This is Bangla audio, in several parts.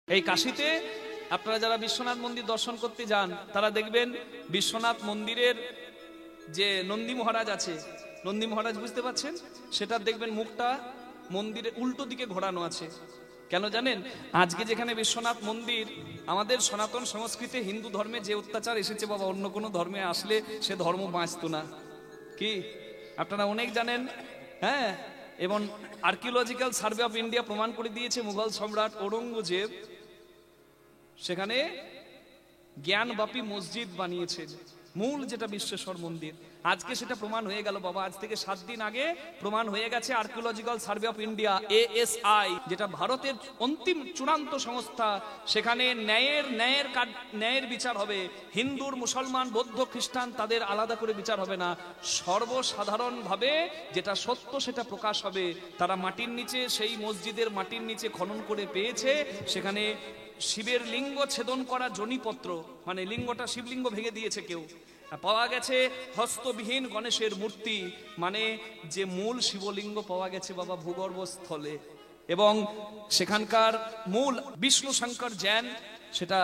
এই কাশীতে আপনারা যারা বিশ্বনাথ মন্দির দর্শন করতে যান তারা দেখবেন বিশ্বনাথ মন্দিরের যে নন্দী মহারাজ আছে, নন্দী মহারাজ বুঝতে পাচ্ছেন, সেটা দেখবেন মুখটা মন্দিরের উল্টো দিকে ঘোরানো আছে। কেন জানেন? আজকে যেখানে বিশ্বনাথ মন্দির, আমাদের সনাতন সংস্কৃতি হিন্দু ধর্মে যে অত্যাচার এসেছে বাবা, অন্য কোনো ধর্মে আসলে সে ধর্ম বাঁচত না। কি আপনারা অনেক জানেন? হ্যাঁ, এবং আর্কিওলজিক্যাল সার্ভে অফ ইন্ডিয়া প্রমাণ করে দিয়েছে মুঘল সম্রাট ঔরঙ্গজেব সেখানে জ্ঞানবাপী মসজিদ বানিয়েছে, মূল যেটা বিশ্বেশ্বর মন্দির। আজকে সেটা প্রমাণ হয়ে গেল বাবা, আজ থেকে 7 দিন আগে প্রমাণ হয়ে গেছে। Archaeological survey of India ASI, যেটা ভারতের অন্তিম চূড়ান্ত সংস্থা, সেখানে ন্যায়ের বিচার হবে। হিন্দুর, মুসলমান, বৌদ্ধ, খ্রিস্টান তাদের আলাদা করে বিচার হবে না, সর্বসাধারণভাবে যেটা সত্য সেটা প্রকাশ হবে। তারা মাটির নিচে, সেই মসজিদের মাটির নিচে খনন করে পেয়েছে সেখানে শিবের লিঙ্গ ছেদন করা জনিপত্র, মানে লিঙ্গটা শিবলিঙ্গ ভেঙে দিয়েছে কেউ। পাওয়া গেছে হস্তবিহীন গণেশের মূর্তি, মানে যে মূল শিবলিঙ্গ পাওয়া গেছে বাবা ভূগর্ভস্থলে। এবং সেখানকার মূল বিষ্ণু শঙ্কর জৈন সেটা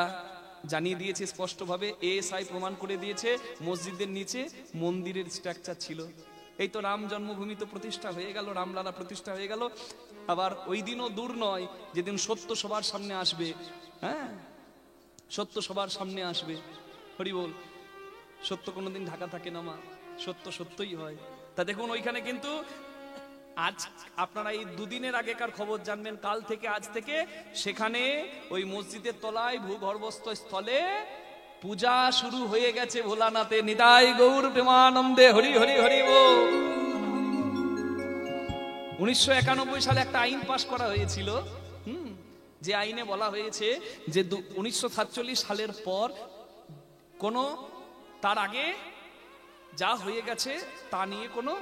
জানিয়ে দিয়েছে স্পষ্টভাবে, ASI প্রমাণ করে দিয়েছে মসজিদের নিচে মন্দিরের স্ট্রাকচার ছিল। এই তো রাম জন্মভূমি তো প্রতিষ্ঠা হয়ে গেল, রামলালা প্রতিষ্ঠা হয়ে গেল। আবার ওই দিনও দূর নয় যেদিন সত্য সবার সামনে আসবে। হ্যাঁ, সত্য সবার সামনে আসবে। হরি বল। সত্য কোনোদিন ঢাকা থাকে না মা, সত্য সত্যই হয়। তা দেখুন ওইখানে কিন্তু আজ আপনারা এই দুদিনের আগেকার খবর জানবেন, কাল থেকে আজ থেকে সেখানে ওই মসজিদের তলায় ভূগর্ভস্থ স্থলে পূজা শুরু হয়ে গেছে ভোলানাথে। নিতাই গৌর প্রেমানন্দে, হরি হরি হরি বল। 1991 সালে একটা আইন পাশ করা হয়েছিল, যে আইনে বলা হয়েছে যে 1947 সালের পর কোনো, তার আগে যা হয়ে গেছে তা নিয়ে কোনো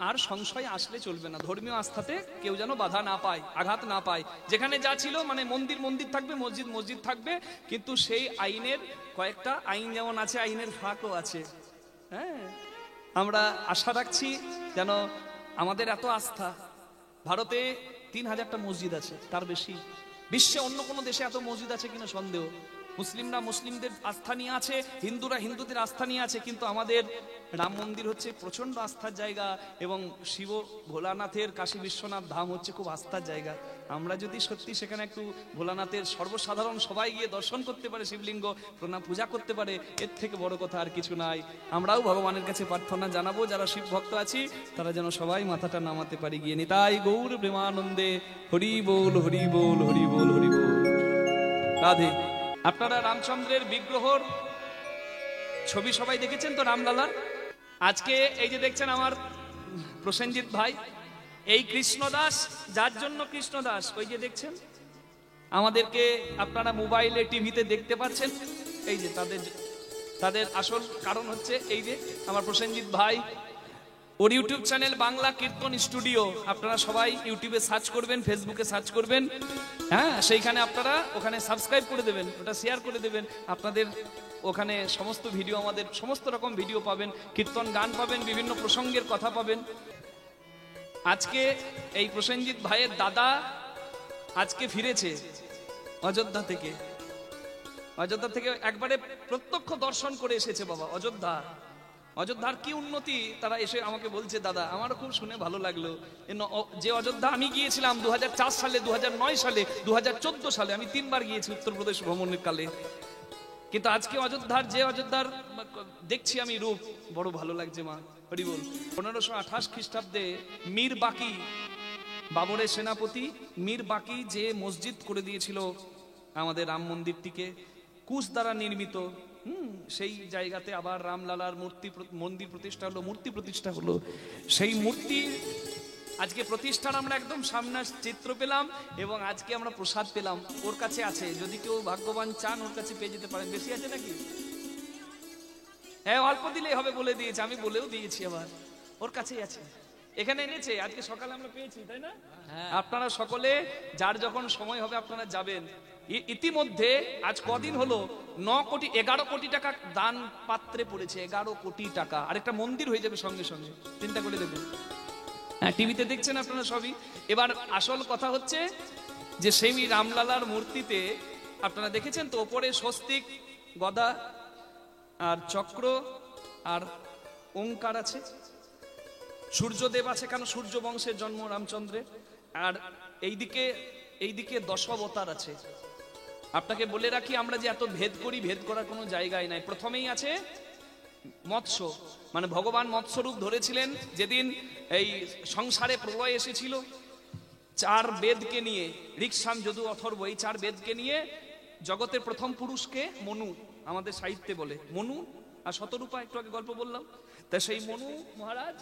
আর সংশয় আসলে চলবে না। ধর্মীয় আস্থাতে কেউ যেন বাধা না পায়, আঘাত না পায়। যেখানে যা ছিল মানে মন্দির মন্দির থাকবে, মসজিদ মসজিদ থাকবে, কিন্তু সেই আইনের কয়েকটা আইন যেমন আছে, আইনের ফাঁকও আছে। হ্যাঁ, আমরা আশা রাখছি যেন আমাদের এত আস্থা, ভারতে 3000টা মসজিদ আছে, তার বেশি। বিশ্বে অন্য কোনো দেশে এত মসজিদ আছে কিনা সন্দেহ। মুসলিমরা মুসলিমদের আস্থা নিয়ে আছে, হিন্দুরা হিন্দুদের আস্থা নিয়ে আছে, কিন্তু আমাদের রাম মন্দির হচ্ছে প্রচন্ড আস্থার জায়গা, এবং শিব ভোলানাথের কাশী বিশ্বনাথ ধাম হচ্ছে খুব আস্থার জায়গা। আমরা যদি সত্যি সেখানে একটু ভোলানাথের সর্বসাধারণ সবাই গিয়ে দর্শন করতে পারে, শিবলিঙ্গ প্রণাম পূজা করতে পারে, এর থেকে বড় কথা আর কিছু নাই। আমরাও ভগবানের কাছে প্রার্থনা জানাবো, যারা শিব ভক্ত আছি তারা যেন সবাই মাথাটা নামাতে পারি গিয়ে। নিতাই গৌর প্রেমানন্দে, হরি বল হরি বল হরি বল হরি বল। রাধে। আপনারা রামচন্দ্রের বিগ্রহর ছবি সবাই দেখেছেন তো, রামলালার। আজকে এই যে দেখছেন আমার প্রসেনজিৎ ভাই, এই কৃষ্ণদাস, যার জন্য কৃষ্ণদাস, ওই যে দেখছেন আমাদেরকে আপনারা মোবাইলে টিভিতে দেখতে পাচ্ছেন, এই যে তাদের আসল কারণ হচ্ছে এই যে আমার প্রসেনজিৎ ভাই। ওর ইউটিউব চ্যানেল বাংলা কীর্তন স্টুডিও, আপনারা সবাই ইউটিউবে সার্চ করবেন, ফেসবুকে সার্চ করবেন। হ্যাঁ, সেইখানে আপনারা ওখানে সাবস্ক্রাইব করে দেবেন, ওটা শেয়ার করে দেবেন। আপনাদের ওখানে সমস্ত ভিডিও, আমাদের সমস্ত রকম ভিডিও পাবেন, কীর্তন গান পাবেন, বিভিন্ন প্রসঙ্গের কথা পাবেন। আজকে এই প্রসেনজিৎ ভাইয়ের দাদা আজকে ফিরেছে অযোধ্যা থেকে। অযোধ্যা থেকে একবারে প্রত্যক্ষ দর্শন করে এসেছে বাবা। অযোধ্যার কি উন্নতি, তারা এসে আমাকে বলছে দাদা, আমারও খুব শুনে ভালো লাগলো। যে অযোধ্যা আমি গিয়েছিলাম 2004 সালে, 2009 সালে, 2014 সালে, আমি 3 বার গিয়েছি উত্তরপ্রদেশ ভ্রমণের কালে। কিন্তু আজকে অযোধ্যার দেখছি আমি রূপ, বড় ভালো লাগছে মা, হরি বল। 1528 খ্রিস্টাব্দে মীর বাকি, বাবরের সেনাপতি মীর বাকি যে মসজিদ করে দিয়েছিল আমাদের রাম মন্দিরটিকে, কুশ দ্বারা নির্মিত, সেই জায়গাতে আবার রামলালার মন্দির প্রতিষ্ঠা হলো, মূর্তি প্রতিষ্ঠা হলো। সেই মূর্তি আজকে প্রতিষ্ঠার আমরা একদম সামনে চিত্র পেলাম, এবং আজকে আমরা প্রসাদ পেলাম। ওর কাছে আছে, যদি কেউ ভাগ্যবান চান ওর কাছে পেয়ে যেতে পারেন। বেশি আছে নাকি? হ্যাঁ, অল্প দিলেই হবে বলে দিয়েছে, আমি বলেও দিয়েছি, আবার ওর কাছেই আছে, এখানে এনেছে। আজকে সকালে আমরা পেয়েছি, তাই না? আপনারা সকলে যার যখন সময় হবে আপনারা যাবেন। ইতিমধ্যে আজ কদিন হলো 11 কোটি টাকা দান পাত্রে পড়েছে, 11 কোটি টাকা। আরেকটা মন্দির হয়ে যাবে সঙ্গে সঙ্গে, চিন্তা করে দেখুন। হ্যাঁ, টিভিতে দেখছেন আপনারা সবই। এবার আসল কথা হচ্ছে যে সেই রামলালার মূর্তিতে আপনারা দেখেছেন তো, ওপরে স্বস্তিক, গদা আর চক্র আর ওঙ্কার আছে, সূর্যদেব আছে, কারণ সূর্য বংশের জন্ম রামচন্দ্রের, আর এইদিকে দশাবতার আছে। আপনাকে বলে রাখি, আমরা যে এত ভেদ করি, ভেদ করার কোনো জায়গায় নাই। প্রথমেই আছে মৎস্য, মানে ভগবান মৎস্যরূপ ধরেছিলেন যেদিন এই সংসারে প্রলয় এসেছিল। 4 বেদকে নিয়ে, ঋক্সাম, যদু, অথর্ব, এই 4 বেদকে নিয়ে জগতের প্রথম পুরুষকে মনু আমাদের সাহিত্যে বলে। মনু আর শতরূপা, একটু আগে গল্প বললাম। তা সেই মনু মহারাজ,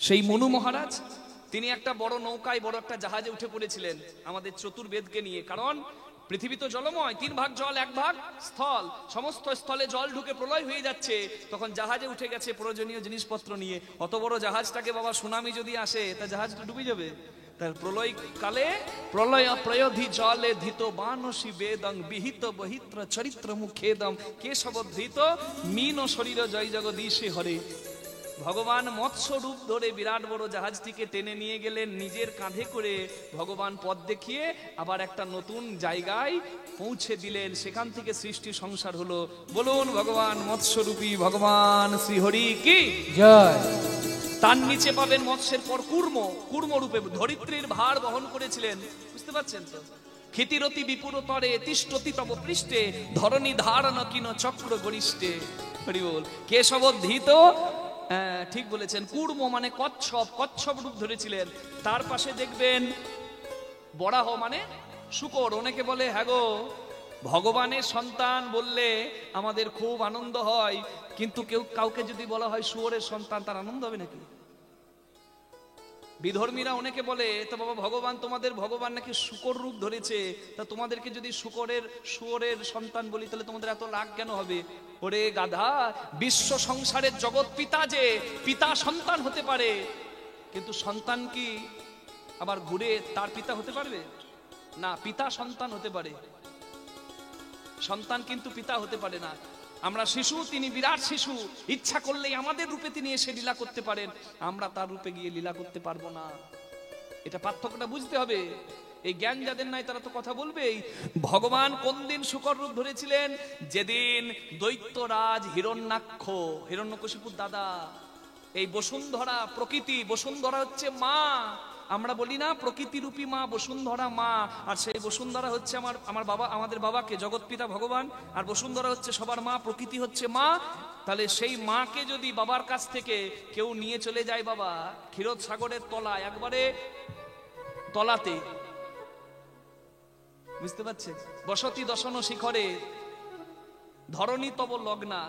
সেই মনু মহারাজ তিনি একটা বড় নৌকায়, বড় একটা জাহাজে উঠে পড়েছিলেন আমাদের চতুর্বেদকে নিয়ে। কারণ পৃথিবী তো জলময়, 3 ভাগ জল 1 ভাগ স্থল, সমস্ত স্থলে জল ঢুকে প্রলয় হয়ে যাচ্ছে। তখন জাহাজে উঠে গেছে প্রয়োজনীয় জিনিসপত্র নিয়ে। অত বড় জাহাজটাকে বাবা সুনামি যদি আসে, তা জাহাজটা ডুবে যাবে। তার প্রলয় কালে প্রলয় প্রয়োধি জলে ধিত বানসি বেদং বিহিত বহিত্র চরিত্র মুখেদম কেশব ধৃত মিন শরীর জয় জগদীশে হরে। ভগবান মৎস্য রূপ ধরে বিরাট বড় জাহাজটিকে টেনে নিয়ে গেলেন নিজের কাঁধে করে। ভগবান পথ দেখিয়ে আবার একটা নতুন জায়গায় পৌঁছে দিলেন। সেখান থেকে সৃষ্টি সংসার হলো। বলুন ভগবান মৎস্যরূপী ভগবান শ্রীহরি কি জয়। তার নিচে পাবেন মৎস্যের পর কুর্ম রূপে ধরিত্রীর ভার বহন করেছিলেন। বুঝতে পারছেন তো? ক্ষিতিরতি বিপুরতরে তিষ্ঠতি তব পৃষ্ঠে ধরণী ধারণ কিন চক্র গরিষ্ঠে। হরি বল। কেশব ধৃত, ঠিক বলেছেন, কুর্ম মানে কচ্ছপ রূপ ধরেছিলেন। তার পাশে দেখবেন বরাহ মানে শূকর। অনেকে বলে, হ্যাঁ গো, ভগবানের সন্তান বললে আমাদের খুব আনন্দ হয়, কিন্তু কাউকে যদি বলা হয় শুয়োরের সন্তান, তার আনন্দ হবে নাকি? বিধর্মীরা অনেকে বলে, তো বাবা ভগবান, তোমাদের ভগবান নাকি শূকর রূপ ধরেছে, তা তোমাদেরকে যদি শুয়োরের সন্তান বলি, তাহলে তোমাদের এত রাগ কেন হবে? ওরে গাধা, বিশ্ব সংসারের জগৎ পিতা, যে পিতা সন্তান হতে পারে, কিন্তু সন্তান কি আবার ঘুরে তার পিতা হতে পারবে? না, পিতা সন্তান হতে পারে, সন্তান কিন্তু পিতা হতে পারে না। আমরা শিশু, তিনি বিরাট শিশু, ইচ্ছা করলেই আমাদের রূপে তিনি এসে লীলা করতে পারেন, আমরা তার রূপে গিয়ে লীলা করতে পারবো না। এটা পার্থক্যটা বুঝতে হবে। এই জ্ঞান যাদের নাই তারা তো কথা বলবেই। ভগবান কোন দিন শূকর রূপ ধরেছিলেন? যেদিন দৈত্যরাজ হিরণ্যকশিপুর দাদা, এই বসুন্ধরা প্রকৃতি, বসুন্ধরা হচ্ছে মা। আমরা বলি না প্রকৃতি রূপী মা বসুন্ধরা মা, আর সেই বসুন্ধরা হচ্ছে আমার বাবা, আমাদের বাবাকে জগৎপিতা ভগবান, আর বসুন্ধরা হচ্ছে সবার মা, প্রকৃতি হচ্ছে মা। তাহলে সেই মাকে যদি বাবার কাছ থেকে কেউ নিয়ে চলে যায় বাবা ক্ষীরোদ সাগরের তলায়, একবারে তলাতে, বুঝতে পারছে, বসতি দশন শিখরে ধরণী তব লগ্না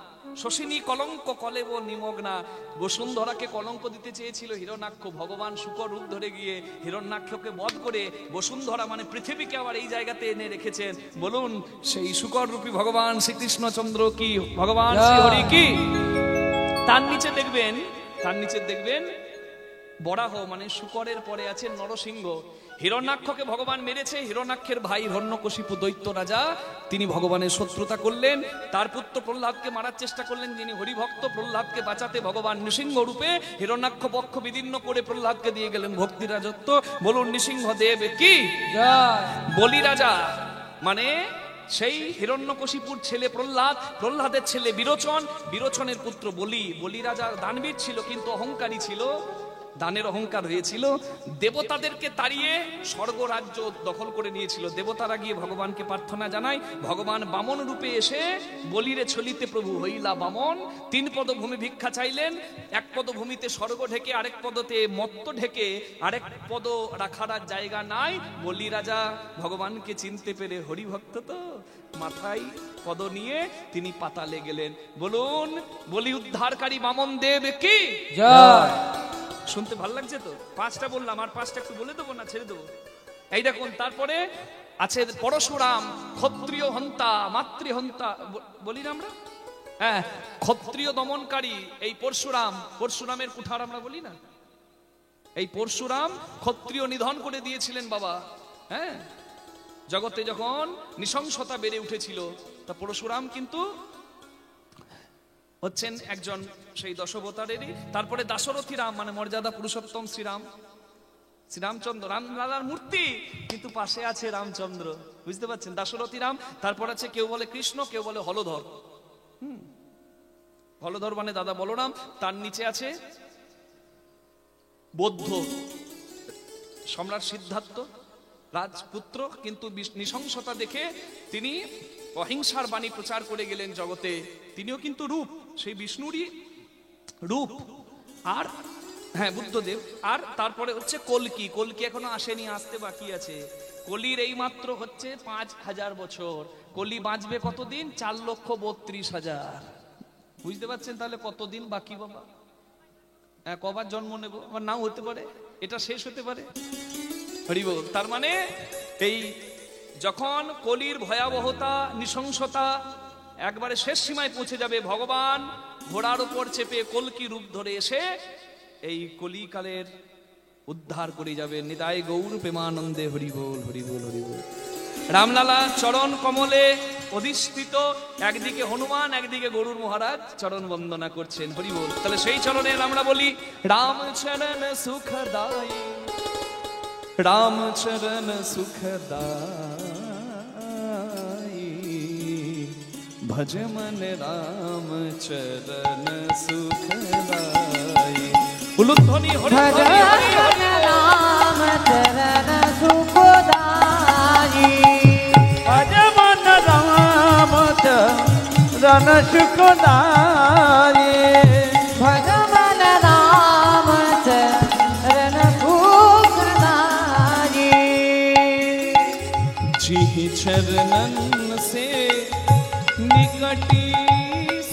শশিনী কলঙ্ক কলেব নিমগ্না। বসুন্ধরাকে কলঙ্ক দিতে চেয়েছিল হিরণ্যাক্ষ, ভগবান শূকর রূপ ধরে গিয়ে হিরণ্যাক্ষকে বধ করে বসুন্ধরা মানে পৃথিবীকে আবার এই জায়গাতে এনে রেখেছেন। বলুন সেই শূকর রূপী ভগবান শ্রীকৃষ্ণচন্দ্র কি, ভগবান শ্রীহরি কি। তার নিচে দেখবেন বরাহ মানে শূকরের পরে আছে নরসিংহ। হিরণ্যাক্ষকে ভগবান মেরেছে, হিরণ্যাক্ষের ভাই হিরণ্যকশিপু দৈত্য রাজা, তিনি ভগবানের শত্রুতা করলেন, তার পুত্র প্রহ্লাদকে মারার চেষ্টা করলেন। যিনি হরিভক্ত, প্রহ্লাদকে বাঁচাতে ভগবান নৃসিংহ রূপে হিরণ্যাক্ষ পক্ষ বিদীর্ণ করে প্রহ্লাদকে দিয়ে গেলেন ভক্তি রাজত্ব। বলুন নৃসিংহ দেব কি জয়। বলি রাজা মানে সেই হিরণ্যকশিপুর ছেলে প্রহ্লাদ, প্রহ্লাদের ছেলে বিরোচন, বিরোচনের পুত্র বলি। বলি রাজা দানবীর ছিল, কিন্তু অহংকারী ছিল, দানের অহংকার হয়েছিল। দেবতাদেরকে তাড়িয়ে স্বর্গ রাজ্য দখল করে নিয়েছিল। দেবতারা গিয়ে ভগবানকে প্রার্থনা জানায়, ভগবান বামন রূপে এসে বলিরে ছলিতে প্রভু হইলা বামন। 3 পদ ভূমি ভিক্ষা চাইলেন, 1 পদ ভূমিতে স্বর্গ ঢেকে, আরেক পদতে মত্ত ঢেকে, আরেক পদ রাখার জায়গা নাই। বলি রাজা ভগবানকে চিনতে পেরে, হরিভক্ত তো, মাথায় পদ নিয়ে তিনি পাতালে গেলেন। বলুন বলি উদ্ধারকারী বামন দেব কি জয়। শুনতে ভালো লাগছে তো? 5টা বললাম, আর 5টা একটু বলে দেবো না ছেড়ে দেবো? এই দেখুন, তারপরে আছে পরশুরাম, ক্ষত্রিয় হন্তা মাতৃহন্তা, বলি না আমরা, হ্যাঁ, ক্ষত্রিয় দমনকারী। এই পরশুরামের কুঠার আমরা বলি না, এই পরশুরাম ক্ষত্রিয় নিধন করে দিয়েছিলেন বাবা। হ্যাঁ, জগতে যখন নৃশংসতা বেড়ে উঠেছিল, তা পরশুরাম কিন্তু হচ্ছেন একজন সেই দশবতারেরই। তারপরে দাশরথী রাম মানে মর্যাদা পুরুষোত্তম শ্রীরাম, শ্রীরামচন্দ্র, রামলালার মূর্তি, কিন্তু পাশে আছে রামচন্দ্র, বুঝতে পারছেন, দাশরথী রাম। তারপর আছে কেউ বলে কৃষ্ণ, কেউ বলে হলধর। হলধর মানে দাদা বলরাম, তার নিচে আছে বৌদ্ধ সম্রাট সিদ্ধার্থ রাজপুত্র, কিন্তু নৃশংসতা দেখে তিনি অহিংসার বাণী প্রচার করে গেলেন জগতে। তিনিও কিন্তু রূপ, সেই বিষ্ণুরই রূপ। আর হ্যাঁ, বুদ্ধদেব। আর তারপরে হচ্ছে কল্কি। কল্কি এখনো আসেনি, আসতে বাকি আছে। কলির এই মাত্র হচ্ছে 5000 বছর। কলি বাঁচবে কতদিন? 4,32,000। বুঝতে পারছেন তাহলে কতদিন বাকি বাবা? হ্যাঁ, কবার জন্ম নেব, আমার নাও হতে পারে, এটা শেষ হতে পারে। হরি বল। তার মানে এই যখন কলির ভয়াবহতা, নৃশংসতা একবারে শেষ সীমায় পৌঁছে যাবে, ভগবান ঘোড়ার উপর চেপে কল্কি রূপ ধরে এসে এই কলিকালের উদ্ধার করে যাবেন। নিতাই গৌর প্রেমানন্দে হরি বল, হরি বল, হরি বল। রামলালা চরণ কমলে অধিষ্ঠিত, একদিকে হনুমান, একদিকে গরুর মহারাজ চরণ বন্দনা করছেন। হরি বল। তাহলে সেই চরণে আমরা বলি রাম চরণ সুখদায়ী, রাম চরণ সুখদায়ী, ভজ মন রাম চরণ সুখদায়ী। উলুধ্বনি হরি হরি হরি হরি রাম চরণ সুখদায়ী, ভজ মন রাম চরণ সুখদায়ী, ভজ মন রাম চরণ সুখदायী। जी चरणन से निकटी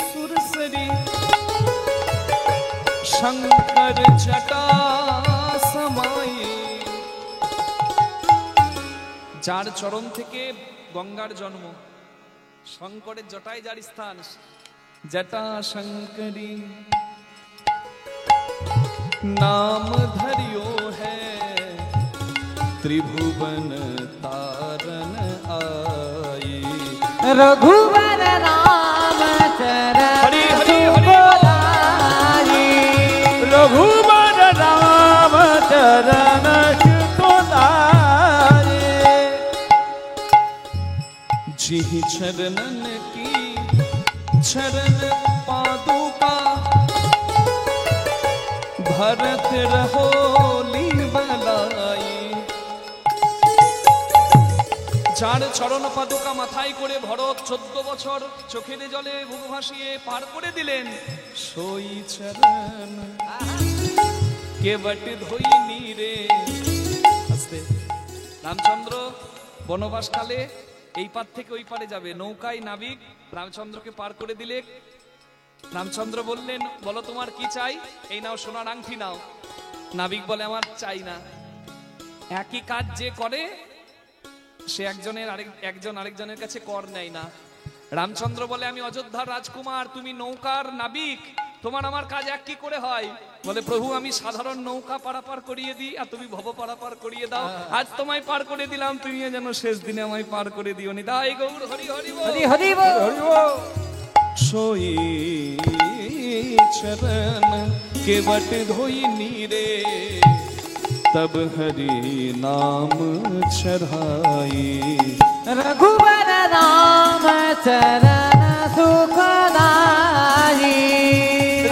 सुरसरी, शंकर जटा समाई। যার চরণ থেকে গঙ্গার জন্ম, শঙ্করের জটায় যার স্থান, জটা শঙ্করী नाम धरियो है, त्रिभुवन तारन आई। रघुवर राम चरण सुखदायी, रघुवर राम चरण सुखदायी। जी चरणन की चरण पादुका, भरत रहोली बलाई। যার চরণ পাদুকা মাথায় করে ভরত 14 বছর চোখের জলে বুক ভাসিয়ে পার করে দিলেন। সই চরণ কেবট ধইনি রে। আস্তে। রামচন্দ্র বনবাসকালে এই পার থেকে ওই পারে যাবে, নৌকায় নাবিক রামচন্দ্রকে পার করে দিলে। রামচন্দ্র বললেন, বলো তোমার কি চাই? এই নাও সোনার আংটি নাও। নাবিক বলে, আমার চাই না। একই কাজ যে করে সে একজন আরেকজনের কাছে কর নেয় না। রামচন্দ্র বলে, আমি অযোধ্যার রাজকুমার, তুমি নৌকার নাবিক, তোমার আমার কাজ এক কি করে হয়? বলে, প্রভু আমি সাধারণ নৌকা পারাপার করিয়ে দিই আর তুমি ভব পারাপার করিয়ে দাও। আজ তোমায় পার করে দিলাম, তুমিও যেন শেষ দিনে আমায় পার করে দিও। নিতাই গৌর হরি হরি বল, হরি হরি বল। सोई चरण केवट धोइनी रे, तब हरि नाम चढ़ाई। रघुवर राम चरण सुखदायी,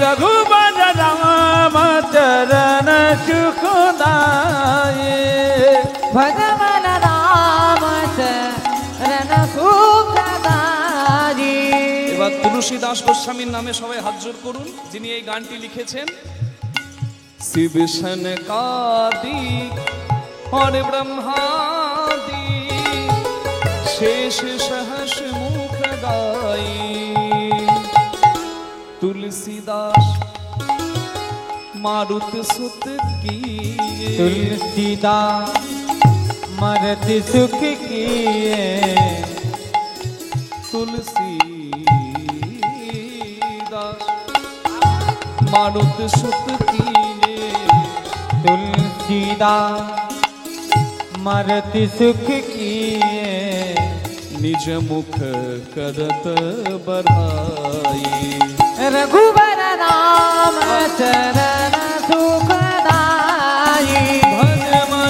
रघुवर राम चरण सुखदायी। भज मन राम चरण सुखदायी। এবার তুলসী দাস গোস্বামীর নামে সবাই হাত জোড় করুন, যিনি এই গানটি লিখেছেন। শিব সনকাদি और ब्रह्मादि शेष सहस मुख गाई। तुलसीदास मारुत सुत की, तुलसीदास मरत सुख किए। तुलसीदास मारुत सुत की, तुलसीदास मरत सुख किए। निज मुख करत बढ़ाई। रघुवर राम चरण सुखदायी, भज मन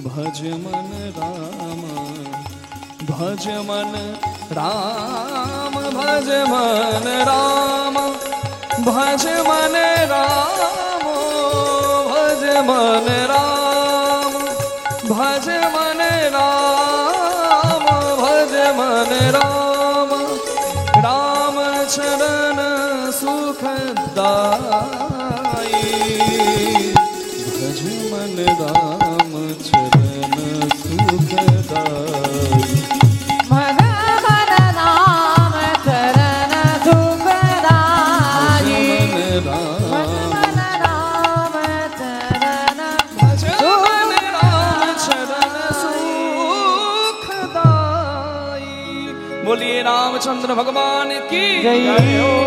भज मन राम भज मन राम भज मन राम भज मन राम भज मन राम भज मन राम भज मन राम राम चरण सुखदाई भज मन राम चरण सुखदाई मन मन राम चरण सुखदाई मन मन राम चरण भज मन राम चरण सुखदाई। बोलिए रामचंद्र भगवान की जय।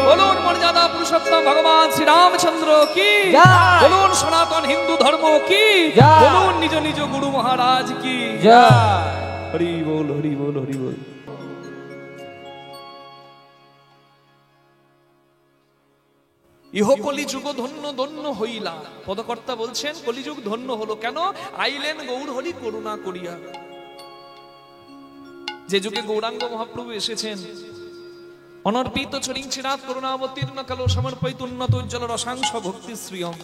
बोलून मर्यादा पुरुषोत्तम भगवान श्री रामचंद्र की जय। बोलून सनातन हिंदू धर्म की जय। बोलून निज निज गुरु महाराज की जय। हरि बोल हरि बोल हरि बोल। ইহ কলিযুগ ধন্য ধন্য হইলা। পদকর্তা বলছেন কলিযুগ ধন্য হলো কেন? আইলেন গৌর হরি করুণা করিয়া। যে যুগে গৌরাঙ্গ মহাপ্রভু এসেছেন, অনর্পিত চরিঞ্চিরাত করুণাবতীর্ণ কালো সমর্পিত উন্নত উজ্জ্বল রসাংশ ভক্তি শ্রিয়ম।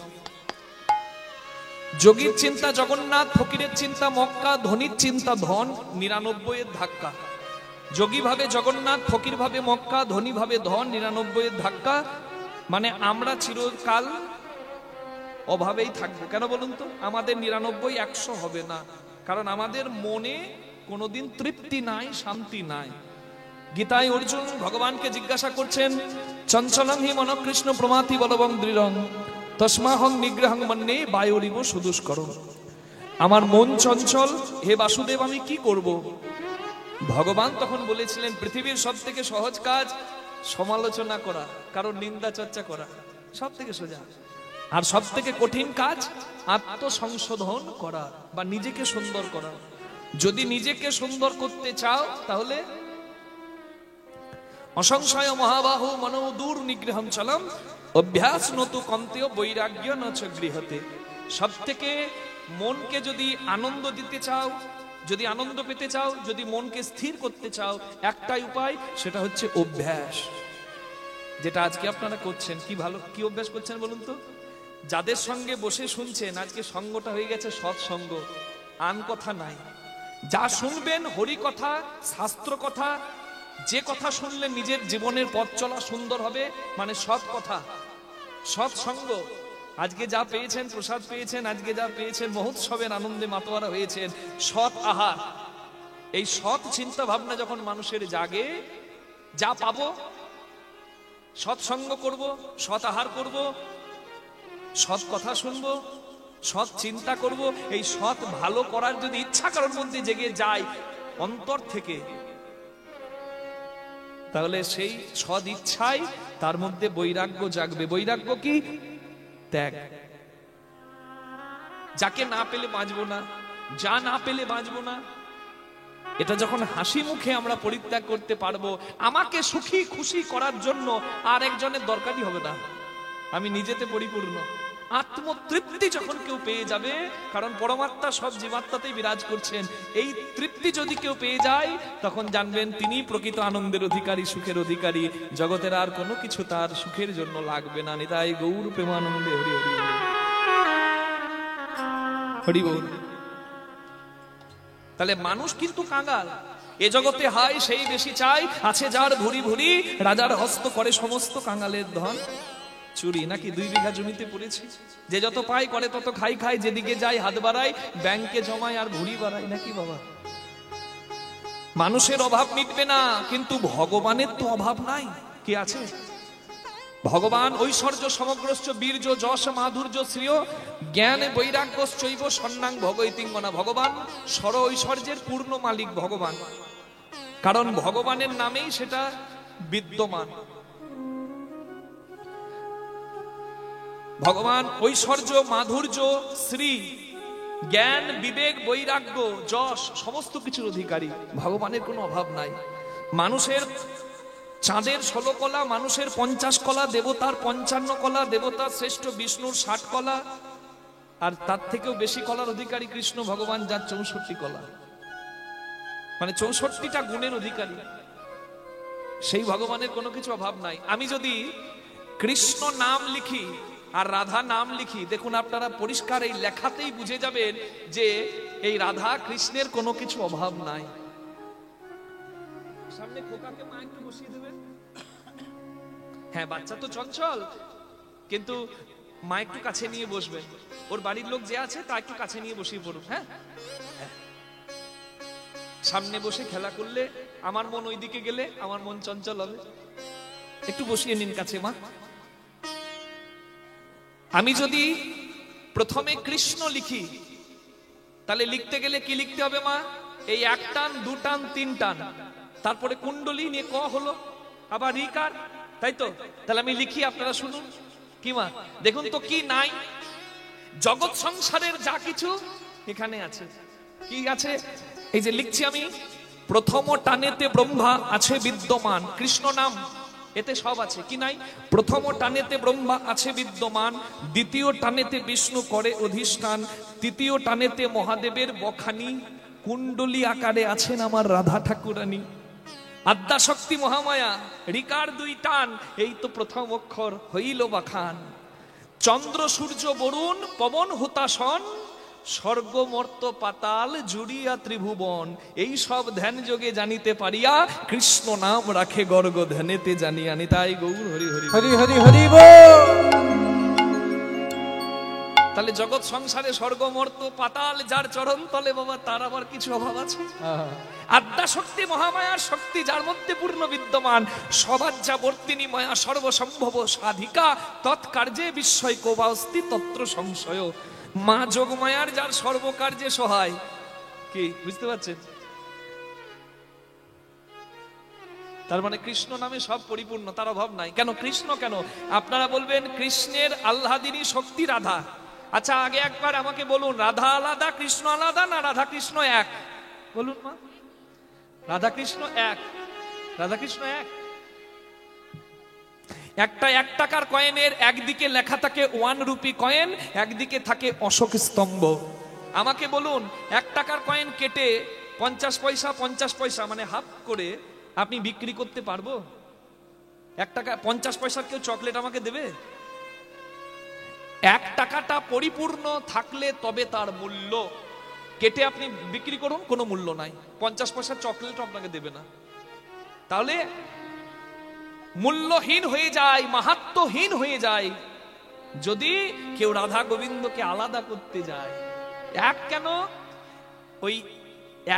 যোগীর চিন্তা জগন্নাথ, ফকিরের চিন্তা মক্কা, ধনীর চিন্তা ধন, ৯৯ এর ধাক্কা। যোগী ভাবে জগন্নাথ, ফকির ভাবে মক্কা, ধনী ভাবে ধন, ৯৯ এর ধাক্কা। মানে আমরা চিরকাল অভাবেই থাকবো। কেন বলুন তো? আমাদের ৯৯ ১০০ হবে না, কারণ আমাদের মনে কোনোদিন তৃপ্তি নাই, শান্তি নাই। গীতায় অর্জুন ভগবানকে জিজ্ঞাসা করছেন, চঞ্চলং হি মন কৃষ্ণ প্রমাতি বলবং দৃঢ়ং তস্মাহং নিগ্রহং মন্যে বায়ুরিব সুদুষ্করং। আমার মন চঞ্চল, হে বাসুদেব আমি কি করব? ভগবান তখন বলেছিলেন, পৃথিবীর সব থেকে সহজ কাজ সমালোচনা করা, কারণ নিন্দা চর্চা করা সব থেকে সোজা। আর সব থেকে কঠিন কাজ আত্মসংশোধন করা বা নিজেকে সুন্দর করা। যদি নিজেকে সুন্দর করতে চাও তাহলে অসংশয় মহাবাহু মনো দূর নিগ্রহম চলম অভ্যাস নতু কন্তেয় বৈরাগ্য নচ গৃহতে। সব থেকে মনকে যদি আনন্দ দিতে চাও, যদি আনন্দ পেতে চাও, যদি মনকে স্থির করতে চাও, একটাই উপায়, সেটা হচ্ছে অভ্যাস। যেটা আজকে আপনারা করছেন। কি ভালো কি অভ্যাস করছেন বলুন তো? যাদের সঙ্গে বসে শুনছেন, আজকে সঙ্গটা হয়ে গেছে সৎসঙ্গ, আন কথা নাই। যা শুনবেন হরি কথা, শাস্ত্র কথা, যে কথা শুনলে নিজের জীবনের পথ চলা সুন্দর হবে, মানে সৎ কথা, সৎসঙ্গ। আজকে যা পেয়েছেন, প্রসাদ পেয়েছেন, আজকে যা পেয়েছেন, মহোৎসবের আনন্দে মাতোয়ারা হয়েছেন, সৎ আহার। এই সৎ চিন্তা ভাবনা যখন মানুষের জাগে, যা পাবো, সৎসঙ্গ করব, সৎ আহার করব, সৎ কথা শুনবো, সৎ চিন্তা করব, এই সৎ ভালো করার যদি ইচ্ছা কারোর মধ্যে জেগে যায় অন্তর থেকে, তাহলে সেই সৎ ইচ্ছাই তার মধ্যে বৈরাগ্য জাগবে। বৈরাগ্য কি? ত্যাগ। যাকে না পেলে বাঁচবো না, যা না পেলে বাঁচবো না, এটা যখন হাসি মুখে আমরা পরিত্যাগ করতে পারবো, আমাকে সুখী খুশি করার জন্য আর একজনের দরকারই হবে না, আমি নিজেতে পরিপূর্ণ। আত্মতৃপ্তি যখন কেউ পেয়ে যাবে, কারণ পরমাত্মা সব জীবাত্মাতেই বিরাজ করছেন, এই তৃপ্তি যদি কেউ পেয়ে যায়, তখন জানবেন তিনি প্রকৃত আনন্দের অধিকারী, সুখের অধিকারী। জগতের আর কোনো কিছু তার সুখের জন্য লাগবে না। নিতাই গৌর প্রেমানন্দে হরি হরি হরি বল। তাহলে মানুষ কিন্তু কাঙাল। এ জগতে হায় সেই বেশি চাই, আছে যার ভুরি ভুরি, রাজার হস্ত করে সমস্ত কাঙালের ধন চুরি। নাকি 2 বিঘা জমিতে পড়েছি, যে যত পাই করে তত খাই খাই, যেদিকে যাই হাত বাড়াই, ব্যাংকে জমায় আর ভুরি বাড়াই। নাকি বাবা? মানুষের অভাব মিটবে না, কিন্তু ভগবানের তো অভাব নাই। কি আছে? ভগবান ঐশ্বর্য সমগ্রশ্চ বীর্য যশ মাধুর্য শ্রিয় জ্ঞানে বৈরাগ্যশ্চৈব সন্ন্যাং ভগৈতিঙ্গনা। ভগবান সর ঐশ্বর্যের পূর্ণ মালিক ভগবান, কারণ ভগবানের নামেই সেটা বিদ্যমান। ভগবান ঐশ্বর্য মাধুর্য শ্রী জ্ঞান বিবেক বৈরাগ্য যশ সমস্ত কিছুর অধিকারী। ভগবানের কোনো অভাব নাই। মানুষের চাঁদের 16 কলা, মানুষের 50 কলা, দেবতার 55 কলা, দেবতার শ্রেষ্ঠ বিষ্ণুর 60 কলা, আর তার থেকেও বেশি কলার অধিকারী কৃষ্ণ ভগবান, যার 64 কলা, মানে 64টা গুণের অধিকারী। সেই ভগবানের কোনো কিছু অভাব নাই। আমি যদি কৃষ্ণ নাম লিখি আর রাধা নাম লিখি, দেখুন আপনারা পরিষ্কার এই লেখাতেই বুঝে যাবেন যে এই রাধা কৃষ্ণের কোনো কিছু অভাব নাই। সামনে খোকাকে মা একটু বসিয়ে দেবেন। হ্যাঁ, বাচ্চা তো চঞ্চল, কিন্তু মা একটু কাছে নিয়ে বসবেন। ওর বাড়ির লোক যে আছে তা একটু কাছে নিয়ে বসিয়ে পড়ুন। হ্যাঁ, সামনে বসে খেলা করলে আমার মন ওইদিকে গেলে আমার মন চঞ্চল হবে। একটু বসিয়ে নিন কাছে মা। আমি যদি প্রথমে কৃষ্ণ লিখি, তাহলে লিখতে গেলে কি লিখতে হবে মা? এই 1 টান 2 টান 3 টান, তারপরে কুণ্ডলী নিয়ে ক হলো, আবার রিকার, তাই তো? তাহলে আমি লিখি, আপনারা শুনুন। কি মা? দেখুন তো কি নাই? জগৎ সংসারের যা কিছু এখানে আছে। কি আছে? এই যে লিখছি আমি, প্রথম টানেতে ব্রহ্মা আছে বিদ্যমান, কৃষ্ণ নাম এতে সব আছে। কি নাই? প্রথম টানেতে ব্রহ্মা আছে বিদ্যমান, দ্বিতীয় টানেতে বিষ্ণু করে অধিষ্ঠান, তৃতীয় টানেতে মহাদেবের বখানি, কুণ্ডলী আকারে আছেন আমার রাধা ঠাকুরানী। আদ্যা শক্তি মহামায়া, রিকার 2 টান, এই তো প্রথম অক্ষর হইল বাখান। চন্দ্র সূর্য বরুণ পবন হুতাসন, স্বর্গ মর্ত পাতাল জুড়িয়া ত্রিভুবন, এই সব ধ্যান যোগে জানিতে পারিয়া, কৃষ্ণ নাম রাখে গর্গ ধ্যানেতে জানিয়া। নিতাই গৌর হরি হরি হরি হরি হরি বল। তাহলে জগৎ সংসারে স্বর্গ মর্ত পাতাল যার চরণ তলে বাবা, তার আবার কিছু অভাব আছে? আদ্যা শক্তি মহামায়ার শক্তি যার মধ্যে পূর্ণ বিদ্যমান, সবাজ্যাবর্তিনী মায়া সর্বসম্ভব সাধিকা, তৎকার্যে বিস্ময় কোবাস্তি তত্র সংশয়। মা যোগমায়ার যার সর্বকার্যে সহায়। কি বুঝতে পারছেন? তার মানে কৃষ্ণ নামে সব পরিপূর্ণ, তার অভাব নাই। কেন কৃষ্ণ? কেন আপনারা বলবেন কৃষ্ণের আহ্লাদিনী শক্তি রাধা। আচ্ছা, আগে একবার আমাকে বলুন, রাধা আলাদা কৃষ্ণ আলাদা না রাধা কৃষ্ণ এক? বলুন মা। রাধা কৃষ্ণ এক, রাধা কৃষ্ণ এক। একটা 1 টাকার কয়েনের একদিকে লেখা থাকে 1 রুপি কয়েন, একদিকে থাকে অশোক স্তম্ভ। আমাকে বলুন, 1 টাকার কয়েন কেটে 50 পয়সা 50 পয়সা মানে হাফ করে আপনি বিক্রি করতে পারবো? 1 টাকা 50 পয়সার কেউ চকলেট আমাকে দেবে? 1 টাকাটা পরিপূর্ণ থাকলে তবে তার মূল্য। কেটে আপনি বিক্রি করুন, কোনো মূল্য নাই। 50 পয়সার চকলেট আপনাকে দেবে না। তাহলে মূল্যহীন হয়ে যায়, মাহাত্ম্যহীন হয়ে যায় যদি কেউ রাধা গোবিন্দকে আলাদা করতে যায়। এক কেন? ওই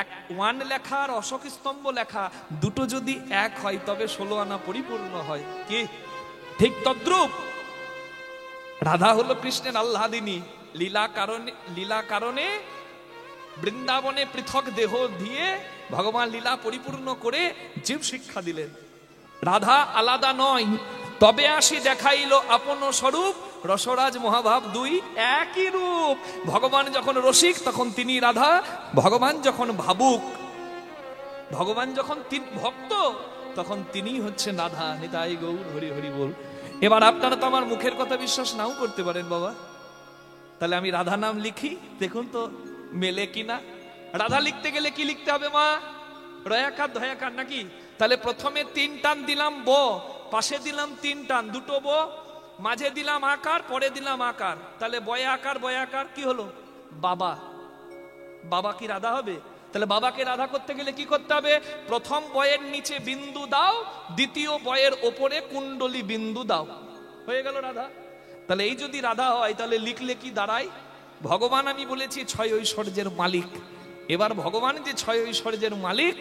1 লেখা আর অশোক স্তম্ভ লেখা দুটো যদি এক হয় তবে 16 আনা পরিপূর্ণ হয়। কি ঠিক তদ্রূপ রাধা হলো কৃষ্ণের আহ্লাদিনী। লীলা কারণে বৃন্দাবনে পৃথক দেহ দিয়ে ভগবান লীলা পরিপূর্ণ করে জীব শিক্ষা দিলেন। রাধা আলাদা নয়, তবে আসি দেখাইল আপন স্বরূপ, রসরাজ মহাভাব 2 একই রূপ। ভগবান যখন রসিক তখন তিনি রাধা, ভগবান যখন ভাবুক, ভগবান যখন ভক্ত তখন তিনি হচ্ছেন রাধা। নিতাই গৌর হরি হরি বল। এবার আপনারা তো আমার মুখের কথা বিশ্বাস নাও করতে পারেন বাবা, তাহলে আমি রাধা নাম লিখি, দেখুন তো মেলে কিনা। রাধা লিখতে গেলে কি লিখতে হবে মা? রয়াকার ধয়াকার নাকি? তাহলে প্রথমে 3 টান দিলাম ব, পাশে দিলাম 3 টান, দুটো ব, মাঝে দিলাম আকার, পরে দিলাম আকার, তাহলে বয়াকার কি হলো? বাবা। বাবা কি রাধা হবে? তাহলে বাবাকে রাধা করতে গেলে কি করতে হবে? প্রথম বয়ের নিচে বিন্দু দাও, দ্বিতীয় বয়ের ওপরে কুণ্ডলী বিন্দু দাও, হয়ে গেল রাধা। তাহলে এই যদি রাধা হয় তাহলে লিখলে কি দাঁড়ায়? ভগবান আমি বলেছি 6 ঐশ্বর্যের মালিক। এবার ভগবান যে 6 ঐশ্বর্যের মালিক,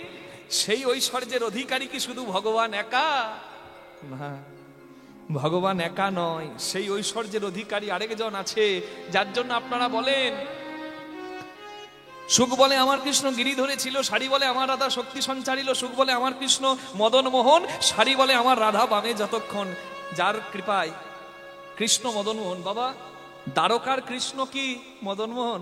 সেই ঐশ্বর্যের অধিকারী কি শুধু ভগবান একা? না, ভগবান একা নয়, সেই ঐশ্বর্যের অধিকারী আরেকজন আছে, যার জন্য আপনারা বলেন সুখ বলে আমার কৃষ্ণ গিরি ধরেছিল, শাড়ি বলে আমার রাধা শক্তি সঞ্চারিল, সুখ বলে আমার কৃষ্ণ মদন মোহন, শাড়ি বলে আমার রাধা বামে যতক্ষণ। যার কৃপায় কৃষ্ণ মদন মোহন। বাবা, দ্বারকার কৃষ্ণ কি মদন মোহন?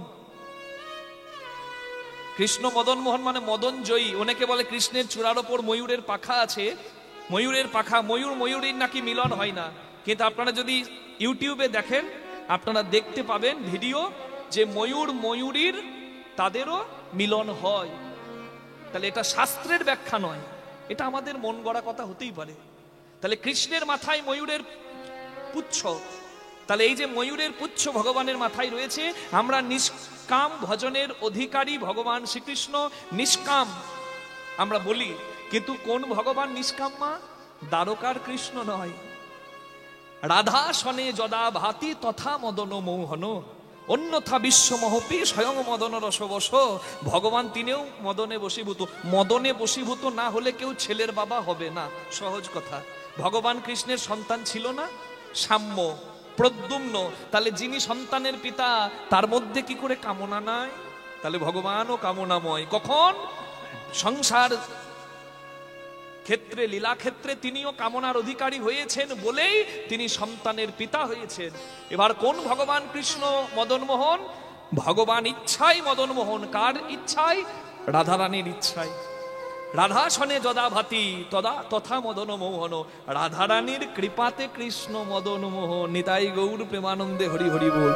কৃষ্ণ মদন মোহন মানে মদন জয়ী। অনেকে বলে কৃষ্ণের চূড়ার ওপর ময়ূরের পাখা আছে, ময়ূরের পাখা, ময়ূরীর নাকি মিলন হয় না। কিন্তু আপনারা যদি ইউটিউবে দেখেন আপনারা দেখতে পাবেন ভিডিও, যে ময়ূর ময়ূরীর তাদেরও মিলন হয়। তাহলে এটা শাস্ত্রের ব্যাখ্যা নয়, এটা আমাদের মন গড়া কথা হতেই পারে। তাহলে কৃষ্ণের মাথায় ময়ূরের পুচ্ছ, তাহলে এই যে ময়ূরের পুচ্ছ ভগবানের মাথায় রয়েছে। আমরা নিষ্কাম ভজনের অধিকারী ভগবান শ্রীকৃষ্ণ নিষ্কাম আমরা বলি, কিন্তু কোন ভগবান নিষ্কাম মা? দ্বারকার কৃষ্ণ নয়। রাধা সনে যদা ভাতি তথা মদন মোহন, অন্যথা বিশ্ব মহপি স্বয়ং মদন রসবশ। ভগবান তিনিও মদনে বশীভূত। মদনে বশীভূত না হলে কেউ ছেলের বাবা হবে না, সহজ কথা। ভগবান কৃষ্ণের সন্তান ছিল না? সাম্য, প্রদ্যুম্ন। তাহলে যিনি সন্তানের পিতা, তার মধ্যে কি করে কামনা নাই? তাহলে ভগবানও কামনাময়। কখন? সংসার ক্ষেত্রে, লীলা ক্ষেত্রে তিনিও কামনার অধিকারী হয়েছেন বলেই তিনি সন্তানের পিতা হয়েছেন। এবার কোন ভগবান কৃষ্ণ মদনমোহন? ভগবান ইচ্ছাই মদনমোহন। কার ইচ্ছায়? রাধারানীর ইচ্ছায়। রাধা সনে যদা ভাতি তদা তথা মদন মোহন। রাধারানীর কৃপাতে কৃষ্ণ মদন মোহন। নিতাই গৌর প্রেমানন্দে হরি হরি বল।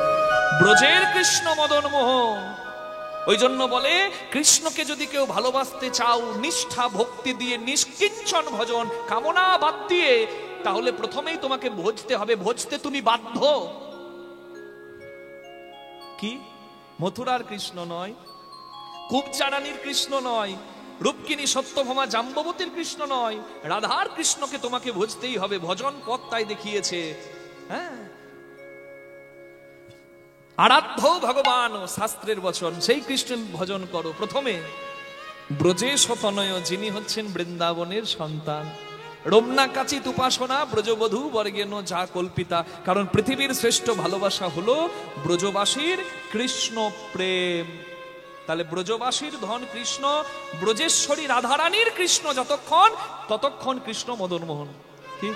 ব্রজের কৃষ্ণ মদন মোহন। ওই জন্য বলে, কৃষ্ণকে যদি কেউ ভালোবাসতে চাও নিষ্ঠা ভক্তি দিয়ে, নিষ্কিঞ্চন ভজন, কামনা বাদ দিয়ে, তাহলে প্রথমেই তোমাকে ভজতে হবে। ভজতে তুমি বাধ্য। কি? মথুরার কৃষ্ণ নয়, কুবচারানীর কৃষ্ণ নয়, রূপকিনী সত্যভামা জাম্ববতীর কৃষ্ণ নয়, রাধার কৃষ্ণকে তোমাকে ভজতেই হবে। ভজন পথ তাই দেখিয়েছে। হ্যাঁ, আরাধ্য ভগবান শাস্ত্রের বচন, সেই কৃষ্ণ ভজন করো। প্রথমে ব্রজেশ তনয়, যিনি হচ্ছেন বৃন্দাবনের সন্তান। রমনা কাচিত উপাসনা ব্রজবধূ বর্গেন যা কল্পিতা। কারণ পৃথিবীর শ্রেষ্ঠ ভালোবাসা হলো ব্রজবাসীর কৃষ্ণ প্রেম। তাহলে ব্রজবাসীর ধন কৃষ্ণ, ব্রজেশ্বরী রাধারানীর কৃষ্ণ যতক্ষণ, ততক্ষণ কৃষ্ণ মদনমোহন। কি?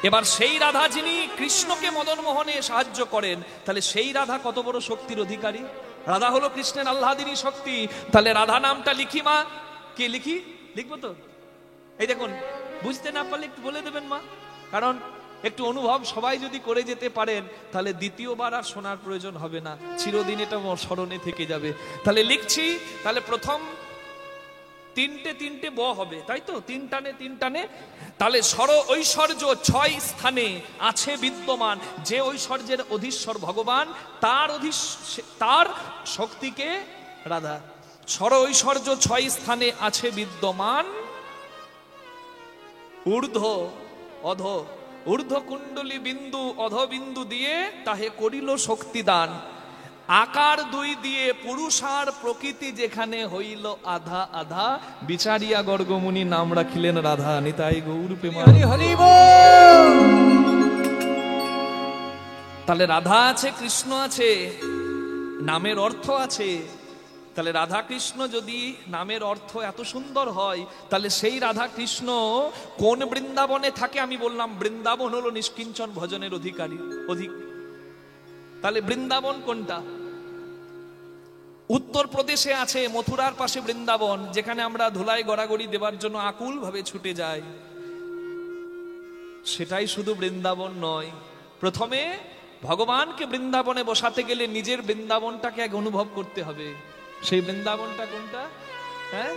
এবার সেই রাধা যিনি কৃষ্ণকে মদনমোহনে সাহায্য করেন, তাহলে সেই রাধা কত বড় শক্তির অধিকারী। রাধা হলো কৃষ্ণের আহ্লাদিনী শক্তি। তাহলে রাধা নামটা লিখি মা। কি লিখি? লিখবো তো? এই দেখুন, বুঝতে না পারলে একটু বলে দেবেন মা, কারণ একটু অনুভব সবাই যদি করে যেতে পারেন, তাহলে দ্বিতীয়বার আর শোনার প্রয়োজন হবে না, চিরদিন এটা স্মরণে থেকে যাবে। তাহলে লিখছি। তাহলে প্রথম তিনটে তিনটে ব হবে, তাই তো? তিন টানে। তাহলে স্বর ঐশ্বর্য 6 স্থানে আছে বিদ্যমান। যে ঐশ্বর্যের অধীশ্বর ভগবান, তার শক্তিকে রাধা। স্বর ঐশ্বর্য 6 স্থানে আছে বিদ্যমান। ঊর্ধ্ব অধ, ঊর্ধ্ব কুণ্ডলী বিন্দু অধ বিন্দু দিয়ে তাহে করিল শক্তিদান। আকার 2 দিয়ে পুরুষার প্রকৃতি যেখানে হইল আধা আধা। বিচারিয়া গর্গমুনি নাম রাখিলেন রাধা। নিতাই গৌর প্রেমানন্দে হরি বল। তাহলে রাধা আছে, কৃষ্ণ আছে, নামের অর্থ আছে। তাহলে রাধা কৃষ্ণ যদি নামের অর্থ এত সুন্দর হয়, তাহলে সেই রাধা কৃষ্ণ কোন বৃন্দাবনে থাকে? আমি বললাম বৃন্দাবন হলো নিষ্কিঞ্চন ভজনের অধিকারী। তাহলে বৃন্দাবন কোনটা? উত্তর প্রদেশে আছে, মথুরার পাশে বৃন্দাবন, যেখানে আমরা ধুলাই গড়াগড়ি দেবার জন্য আকুল ভাবে ছুটে যাই। সেটাই শুধু বৃন্দাবন নয়। প্রথমে ভগবানকে বৃন্দাবনে বসাতে গেলে নিজের বৃন্দাবনটাকে এক অনুভব করতে হবে। সেই বৃন্দাবনটা কোনটা? হ্যাঁ,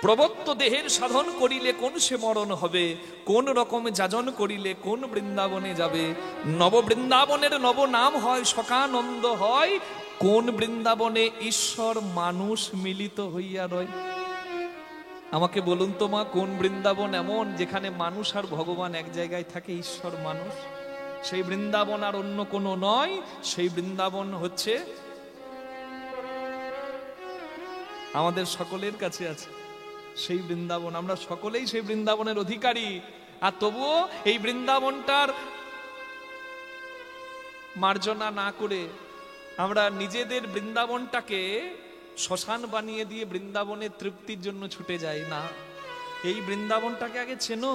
প্রবত্ত দেহের সাধন করিলে কোন সে মরণ হবে, কোন রকম যাজন করিলে কোন বৃন্দাবনে যাবে। নব বৃন্দাবনের নব নাম হয় সকানন্দ হয়, কোন বৃন্দাবনে ঈশ্বর মানুষ মিলিত হইয়া রয়। আমাকে বলুন তো মা, কোন বৃন্দাবন এমন যেখানে মানুষ আর ভগবান এক জায়গায় থাকে, ঈশ্বর মানুষ? সেই বৃন্দাবন আর অন্য কোনো নয়। সেই বৃন্দাবন হচ্ছে আমাদের সকলের কাছে আছে। সেই বৃন্দাবন, আমরা সকলেই সেই বৃন্দাবনের অধিকারী। আর তবুও এই বৃন্দাবনটার মার্জনা না করে আমরা নিজেদের বৃন্দাবনটাকে শ্মশান বানিয়ে দিয়ে বৃন্দাবনের তৃপ্তির জন্য ছুটে যাই না। এই বৃন্দাবনটাকে আগে চেনো।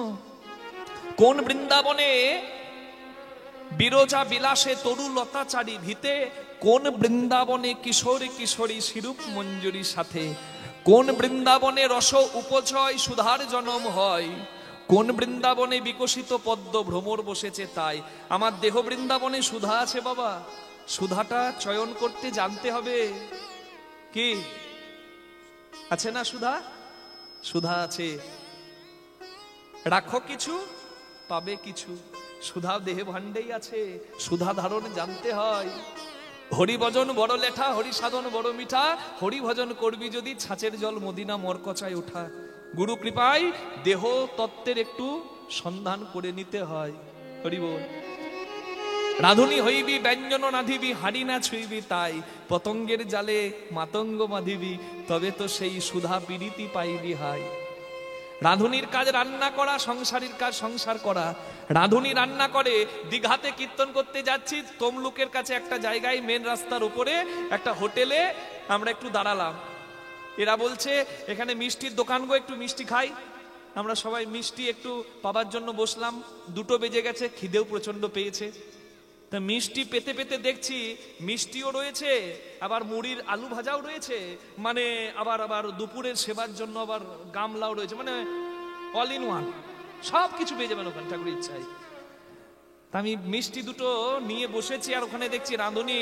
কোন বৃন্দাবনে বিরজা বিলাসে তরু লতাচারী ভিতে, কোন বৃন্দাবনে কিশোরী কিশোরী শিরূপ মঞ্জুরি সাথে, কোন বৃন্দাবনে রস উপচয় সুধার জনম হয়, কোন বৃন্দাবনে বিকশিত পদ্ম ভ্রমর বসেছে তাই। আমার দেহ বৃন্দাবনে সুধা আছে বাবা, সুধাটা চয়ন করতে জানতে হবে। কি আছে না সুধা? সুধা আছে। রাখো কিছু পাবে কিছু, সুধা দেহে ভাণ্ডেই আছে। সুধা ধারণ জানতে হয়। হরি ভজন বড় লেঠা, হরি সাধন বড় মিঠা। হরি ভজন করবি যদি ছাঁচের জল মদিনা মরকচায় ওঠা। গুরু কৃপায় দেহ তত্ত্বের একটু সন্ধান করে নিতে হয়। হরি বল। রাধুনী হইবি ব্যঞ্জন নাধিবি, হাড়ি না ছুঁইবি তাই। পতঙ্গের জালে মাতঙ্গ বাঁধিবি, তবে তো সেই সুধা পীড়িতি পাইবি হাই। রাধুনির কাজ রান্না করা, সংসারীর কাজ সংসার করা। রাধুনি রান্না করে। দীঘাতে কীর্তন করতে যাচ্ছি, তমলুকের কাছে একটা জায়গায় মেন রাস্তার উপরে একটা হোটেলে আমরা একটু দাঁড়ালাম। এরা বলছে এখানে মিষ্টির দোকান গো, একটু মিষ্টি খাই। আমরা সবাই মিষ্টি একটু পাবার জন্য বসলাম। 2টো বেজে গেছে, খিদেও প্রচন্ড পেয়েছে। তা মিষ্টি পেতে পেতে দেখছি মিষ্টিও রয়েছে, আবার মুড়ির আলু ভাজাও রয়েছে, মানে আবার আবার দুপুরের সেবার জন্য আবার গামলাও রয়েছে, মানে অল ইন ওয়ান সব কিছু পেয়ে যাবেন ওখানে ঠাকুরের ইচ্ছায়। তা আমি মিষ্টি 2টো নিয়ে বসেছি, আর ওখানে দেখছি রাঁধুনি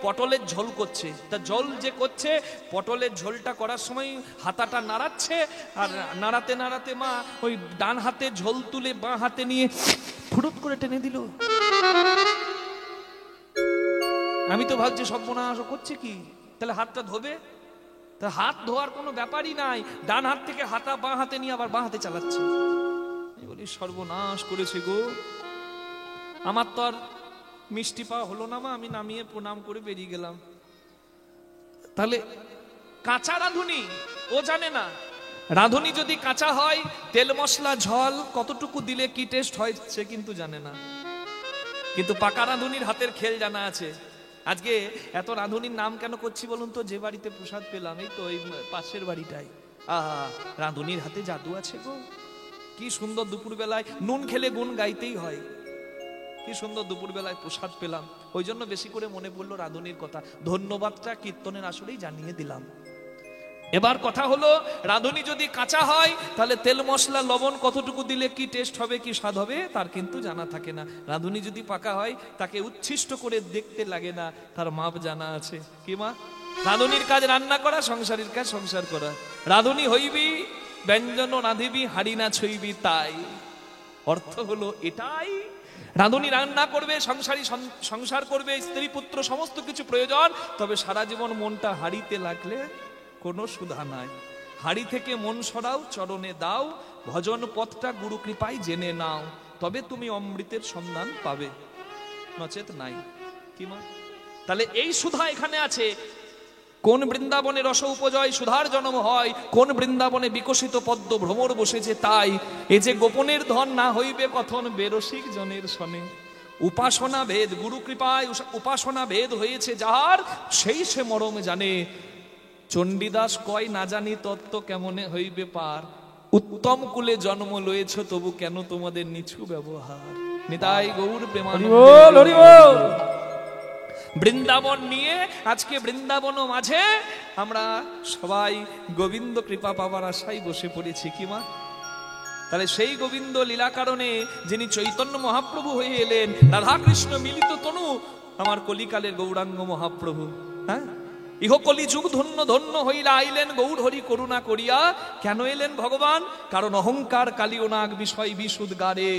পটলের ঝোল করছে। তা ঝোল যে করছে, পটলের ঝোলটা করার সময় হাতাটা নাড়াচ্ছে, আর নাড়াতে নাড়াতে মা ওই ডান হাতে ঝোল তুলে বাঁ হাতে নিয়ে ফুটুট করে টেনে দিল। আমি তো ভাবছি সর্বনাশ করছে কি, তাহলে হাতটা ধোবে? তা হাত ধোয়ার কোনো ব্যাপারই নাই, ডান হাত থেকে হাতা বাঁ হাতে নিয়ে আবার বাঁ হাতে চালাচ্ছে। আমি বলি সর্বনাশ করেছে গো। আমার তো আর মিষ্টি পাওয়া হলো না মা, আমি নামিয়ে প্রণাম করে বেরিয়ে গেলাম। তাহলে কাঁচা রাঁধুনি ও জানে না। রাঁধুনি যদি কাঁচা হয়, তেল মশলা ঝল কতটুকু দিলে কি টেস্ট হয় সে কিন্তু জানে না। কিন্তু পাকা রাঁধুনির হাতের খেল জানা আছে। আজকে এত রাঁধুনির নাম কেন করছি বলুন তো? যে বাড়িতে প্রসাদ পেলাম, এই তো এই পাশের বাড়িটাই, আহা রাঁধুনির হাতে জাদু আছে গো। কি সুন্দর দুপুর বেলায় নুন খেলে গুণ গাইতেই হয়। কি সুন্দর দুপুর বেলায় প্রসাদ পেলাম, ওই জন্য বেশি করে মনে পড়লো রাঁধুনির কথা। ধন্যবাদটা কীর্তনের আসলেই জানিয়ে দিলাম। এবার কথা হলো, রাঁধুনি যদি কাঁচা হয় তাহলে তেল মশলা লবণ কতটুকু দিলে কি টেস্ট হবে, কি স্বাদ হবে তার কিন্তু জানা থাকে না। রাঁধুনি যদি পাকা হয়, তাকে উচ্ছিষ্ট করে দেখতে লাগে না, তার মাপ জানা আছে। কি মা? রাঁধুনির কাজ রান্না করা, সংসারের কাজ সংসার করা। রাঁধুনি হইবি ব্যঞ্জন রাঁধিবি, হাড়ি না ছুঁইবি তাই। অর্থ হলো এটাই, রাঁধুনি রান্না করবে, সংসারী সংসার করবে, স্ত্রী পুত্র সমস্ত কিছু প্রয়োজন, তবে সারা জীবন মনটা হাড়িতে লাগলে কোনো সুধা নাই। হাড়ি থেকে মন সরাও, চরণে দাও, ভজন পথটা গুরু কৃপায় জেনে নাও, তবে তুমি অমৃতের সন্ধান পাবে, নচেত নাই। কি মা? তাহলে এই সুধা এখানে আছে। কোন বৃন্দাবনে রস উপজয় সুধার জন্ম হয়, কোন বৃন্দাবনে বিকশিত পদ্ম ভ্রমর বসেছে তাই। এ যে গোপনের ধন না হইবে কথন, বেরসিক জনের সনে। উপাসনা ভেদ, গুরু কৃপায় উপাসনা ভেদ হয়েছে যাহার, সেই সে মরম জানে। চণ্ডীদাস কয় না জানি তত্ত্ব কেমনে হইবে পার, উত্তম কুলে জন্ম লয়েছ তবু কেন তোমাদের নিচু ব্যবহার। নিতাই গৌর প্রেমানন্দ। বৃন্দাবন নিয়ে আজকে বৃন্দাবন মাঝে আমরা সবাই গোবিন্দ কৃপা পাবার আশায় বসে পড়েছি। কি মা? তাহলে সেই গোবিন্দ লীলা কারণে যিনি চৈতন্য মহাপ্রভু হয়ে এলেন, রাধা কৃষ্ণ মিলিত তনু, আমার কলিকালের গৌরাঙ্গ মহাপ্রভু। হ্যাঁ, ইহ কলি যুগ ধন্য ধন্য হইলা আইলেন গৌর হরি করুণা করিয়া। কেন এলেন ভগবান? কারণ অহংকার কালিও নাগ বিষয় বিশুদ গারে,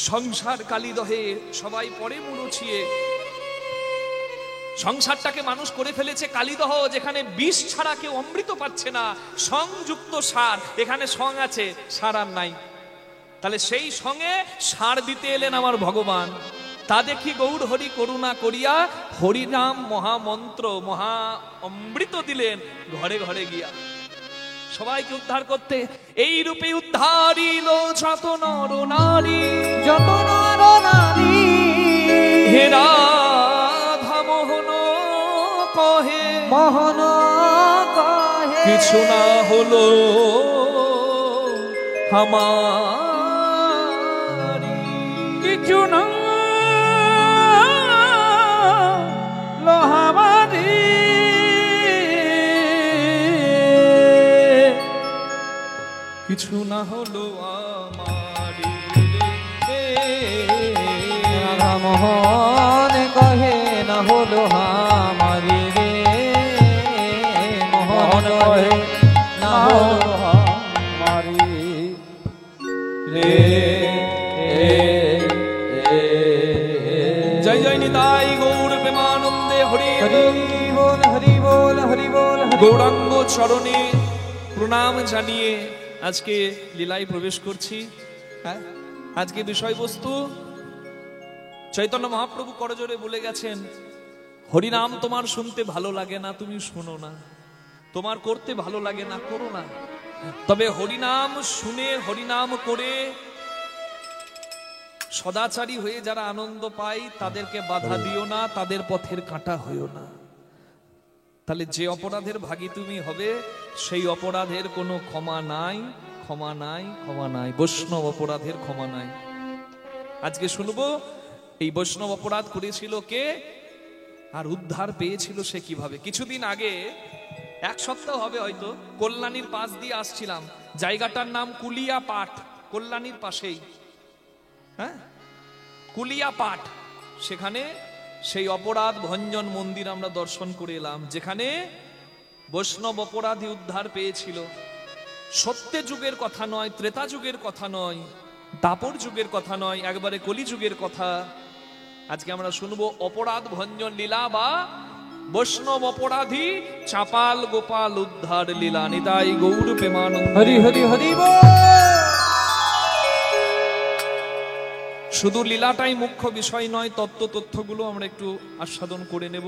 সংসার কালি দহে সবাই পরে মুড়ছিয়ে। সংসারটাকে মানুষ করে ফেলেছে কালিদহ, যেখানে বিষ ছাড়া কেউ অমৃত পাচ্ছে না। সংযুক্ত সার, এখানে সং আছে, সার আর নাই। তাহলে সেই সঙ্গে সার দিতে এলেন আমার ভগবান। তা দেখি গৌর হরি করুণা করিয়া হরিনাম মহামন্ত্র মহা অমৃত দিলেন ঘরে ঘরে গিয়া সবাইকে উদ্ধার করতে। এই রূপে উদ্ধারিল যত নর নারী, যত নর নারী হে রাধা মোহন কহে, মোহন কহে, কিছু না হলো আমারি, কিছু না লোহামারি, কিছু না হলো আমারি। রাধা মোহন কহে না হলো মোহন কহে না হলো মারি রে জয় জয় নিতাই গৌর প্রেমানন্দে হরি হরি বল হরি বল হরি বল হরি বল। গৌরাঙ্গ চরণে প্রণাম জানিয়ে আজকে লীলায় প্রবেশ করছি। হ্যাঁ, আজকে বিষয়বস্তু চৈতন্য মহাপ্রভু করজোরে বলে গেছেন, হরিনাম তোমার শুনতে ভালো লাগে না, তুমি শোনো না, তোমার করতে ভালো লাগে না, করো না। তবে হরিনাম শুনে হরিনাম করে সদাচারী হয়ে যারা আনন্দ পায় তাদেরকে বাধা দিও না, তাদের পথের কাঁটা হইও না। তাহলে যে অপরাধের ভাগী তুমি হবে সেই অপরাধের কোনো ক্ষমা নাই, ক্ষমা নাই, ক্ষমা নাই। বৈষ্ণব অপরাধের ক্ষমা নাই। আজকে শুনবো এই বৈষ্ণব অপরাধ করেছিল কে আর উদ্ধার পেয়েছিল সে কিভাবে। কিছুদিন আগে, এক সপ্তাহ হবে হয়তো, কল্যাণীর পাশ দিয়ে আসছিলাম। জায়গাটার নাম কুলিয়া পাট, কল্যাণীর পাশেই। হ্যাঁ, কুলিয়া পাট। সেখানে সেই অপরাধ ভঞ্জন মন্দির আমরা দর্শন করে এলাম, যেখানে বৈষ্ণব অপরাধী উদ্ধার পেয়েছিল। সত্য যুগের কথা নয়, ত্রেতা যুগের কথা নয়, দাপর যুগের কথা নয়, একবারে কলি যুগের কথা। আজকে আমরা শুনবো অপরাধ ভঞ্জন লীলা বা বৈষ্ণব অপরাধী চাপাল গোপাল উদ্ধার লীলা। নিতাই গৌর প্রেমানন্দ হরি হরি হরি বল। শুধু লীলাটাই মুখ্য বিষয় নয়, তথ্যগুলো আমরা একটু আস্বাদন করে নেব।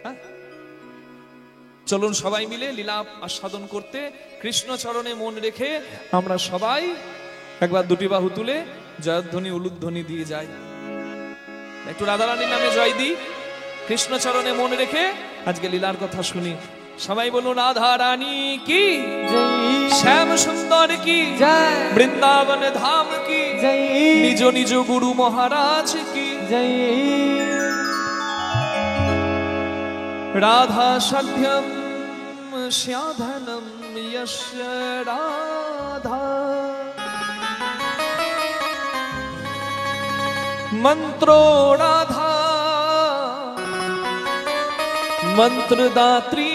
হ্যাঁ, চলুন সবাই মিলে লীলা আস্বাদন করতে কৃষ্ণ চরণে মন রেখে আমরা সবাই একবার দুটি বাহু তুলে জয়ধ্বনি উলুধ্বনি দিয়ে যাই। একটু রাধারানীর নামে জয় দিই, কৃষ্ণ চরণে মন রেখে আজকে লীলার কথা শুনি। সবাই বলুন রাধা রানী কি জয় শ্যাম সুন্দর কি জয় বৃন্দাবন ধাম কি জয় নিজ নিজ গুরু মহারাজ কি জয় রাধা সাধ্যম স্যাধনম যস্য রাধা মন্ত্রো রাধা মন্ত্রদাত্রী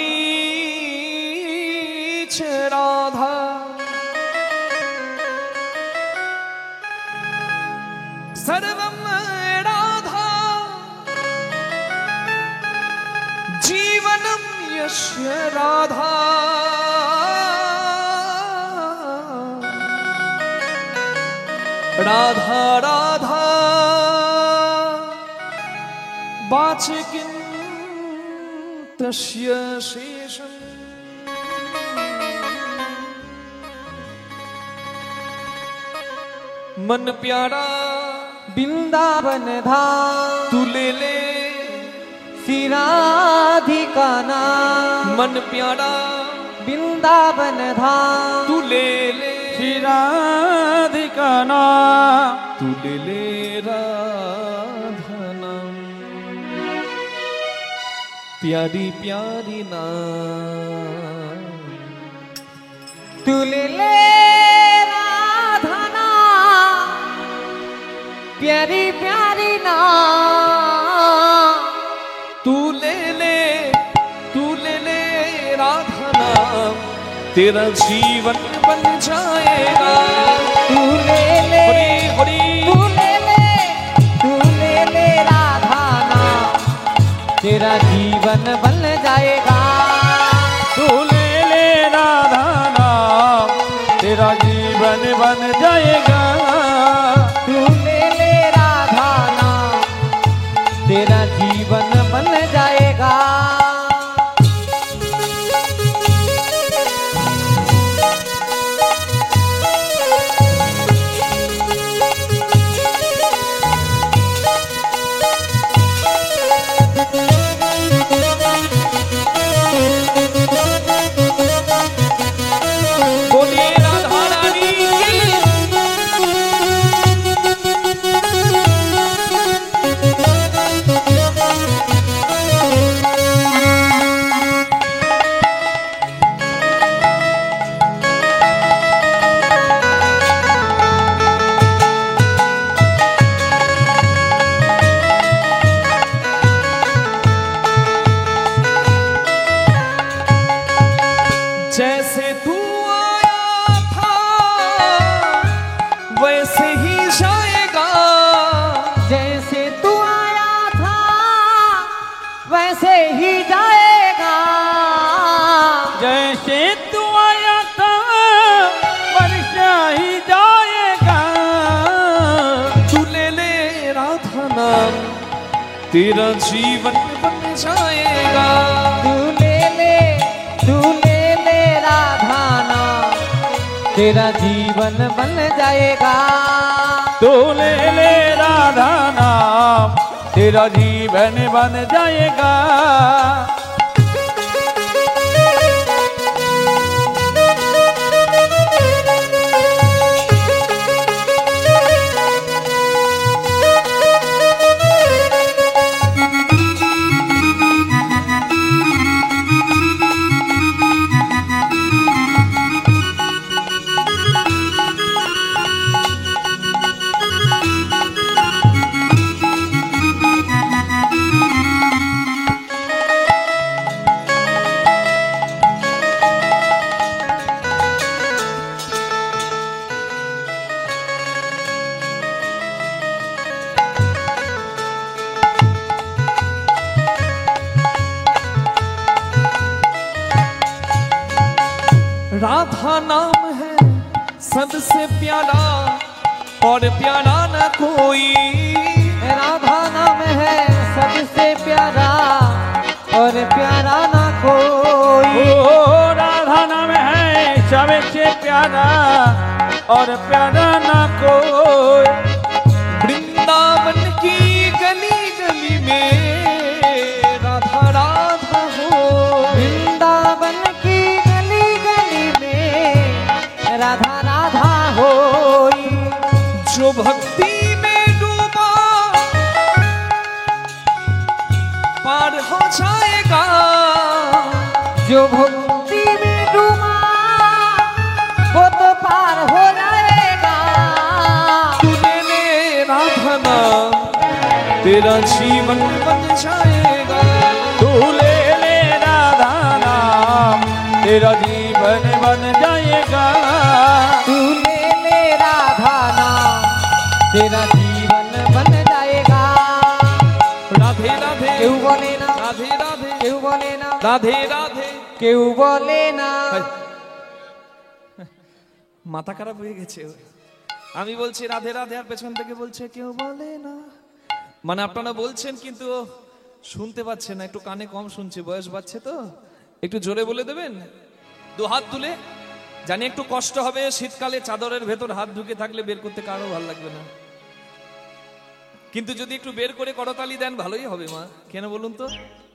চ রাধা সর্বম রাধা জীবনম यस्य राधा राधा राधा बाचे किं तस्य शेषम् मन प्यारा वृंदावन धाम तू ले ले श्री राधिका नाम मन प्यारा वृंदावन धाम तू ले ले श्री राधिका नाम तू ले ले राधा नाम प्यारी प्यारी नाम तू ले ले राधा नाम प्यारी प्यारी नाम तू ले ले राधा नाम तेरा जीवन बन जाएगा तू ले ले हरी हरी तू ले ले राधा नाम तेरा जीवन बन जाएगा तू ले ले राधा नाम तेरा जीवन बन जाएगा तू ले ले राधा नाम तेरा जीवन बन जाएगा बोलिए राधा रानी की जैसे तू आया था वैसे ही जाएगा, जैसे तू आया था वैसे ही जाएगा, जैसे तू आया था वर्षा ही जाएगा। तू ले ले राधा नाम तेरा जीवन बन जाएगा। तू ले ले राधा नाम तेरा जीवन बन जाएगा। तू ले ले राधा नाम तेरा जीवन बन जाएगा। राधा नाम है सबसे प्यारा और प्यारा न कोई। राधा नाम है सबसे प्यारा और प्यारा ना कोई। ओ राधा नाम है सबसे प्यारा और प्यारा ना कोई। वृंदावन की गली गली में राधा राधा हो, वृंदावन की गली गली में राधा राधा होई। जो भक्ति में डूबा पार हो जाएगा, जो भक्ति में डूबा वो तो पार हो जाएगा। तू ले ले राधा नाम तेरा जीवन बन जाएगा। तू ले ले राधा नाम तेरा जीवन बन जाएगा। तू ले ले राधा नाम तेरा जीवन बन जाएगा। राधे राधे केहू बोले ना, राधे राधे केहू बोले ना, রাধে রাধে। কেউ বলে না। মাথা খারাপ হয়ে গেছে ওর। আমি বলছি রাধে রাধে আর পেছন থেকে বলছে কেউ বলে না। মানে আপনারা বলছেন কিন্তু ও শুনতে পাচ্ছে না, একটু কানে কম শুনছে, বয়স বাড়ছে তো। একটু জোরে বলে দেবেন দু হাত তুলে। জানি একটু কষ্ট হবে, শীতকালে চাদরের ভেতর হাত ঢুকে থাকলে বের করতে কারো ভালো লাগবে না, কিন্তু যদি একটু বের করে করতালি দেন ভালোই হবে মা। কেন বলুন তো?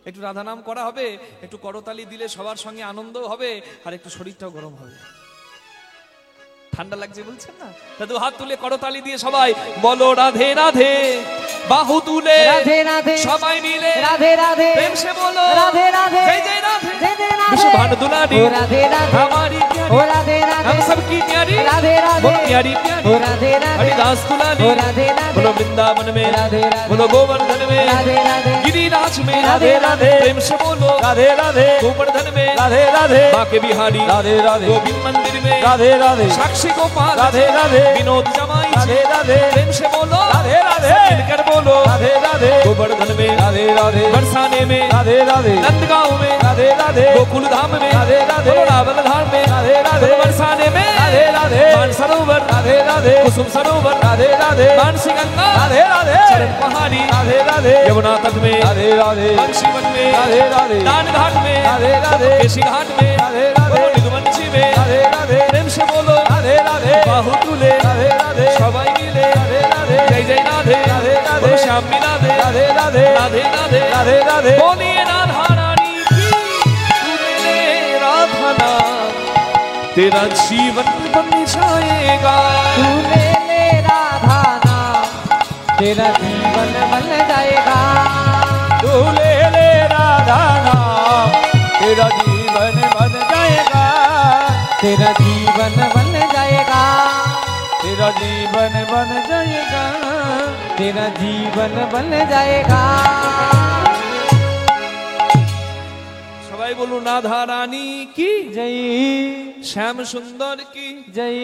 একটু রাধা নাম করা হবে, একটু করতালি দিলে সবার সঙ্গে আনন্দও হবে আর একটু শরীরটাও গরম হবে। ঠান্ডা লাগছে বলছেন না, তা দু হাত তুলে করতালি দিয়ে সবাই বলো রাধে রাধে। বাহু তুলে রাধে রাধে সবাই মিলে রাধে রাধে প্রেম से बोलो রাধে রাধে जय जय राधे। जय जय राधे। विश्व भानु दुलारी ओ राधे राधे हमारी ओ प्यारी राधे राधे हम सबकी प्यारी राधे राधे वो प्यारी प्यारी ओ राधे राधे हरिदास दुलारी ओ राधे राधे बोलो वृंदावन में राधे राधे बोलो गोवर्धन में राधे राधे गिरिराज में राधे राधे प्रेम से बोलो राधे राधे गोवर्धन में राधे राधे बाके बिहारी राधे राधे गोविंद मंदिर में राधे राधे साक्षी गोपाल राधे राधे विनोद जमाई राधे राधे प्रेम से बोलो राधे राधे मिलकर बोलो राधे राधे गोवर्धन में राधे राधे बरसाने में राधे राधे नंदगांव में राधे राधे गोकुल धाम में राधे राधे बोलो रावल धाम में राधे राधे बोलो बरसाने में राधे राधे मानसरोवर राधे राधे कुसुम सरोवर राधे राधे मानसी गंगा राधे राधे चरण पहाड़ी राधे राधे यमुना तट में राधे राधे बंशीवन में राधे राधे दान घाट में राधे राधे केशी घाट में राधे राधे बोलो निगुमंची में राधे राधे प्रेम से बोलो राधे राधे बाहु तुले राधे राधे सबाई मिले राधे राधे जय जय राधे राधे राधे बोलो श्याम मिला दे राधे राधे राधे राधे राधे राधे बोलिए राधा रानी की तुमने राधा नाम तेरा जीवन बन जाएगा। तू ले ले राधा नाम तेरा जीवन बन जाएगा। तू ले ले राधा नाम तेरा जीवन बन जाएगा। तेरा जीवन बन जाएगा। तेरा जीवन बन जाएगा। तेरा जीवन बन जाएगा। সবাই সবাই বলুন রাধা রানী কি, जय শ্যাম সুন্দর কি, जय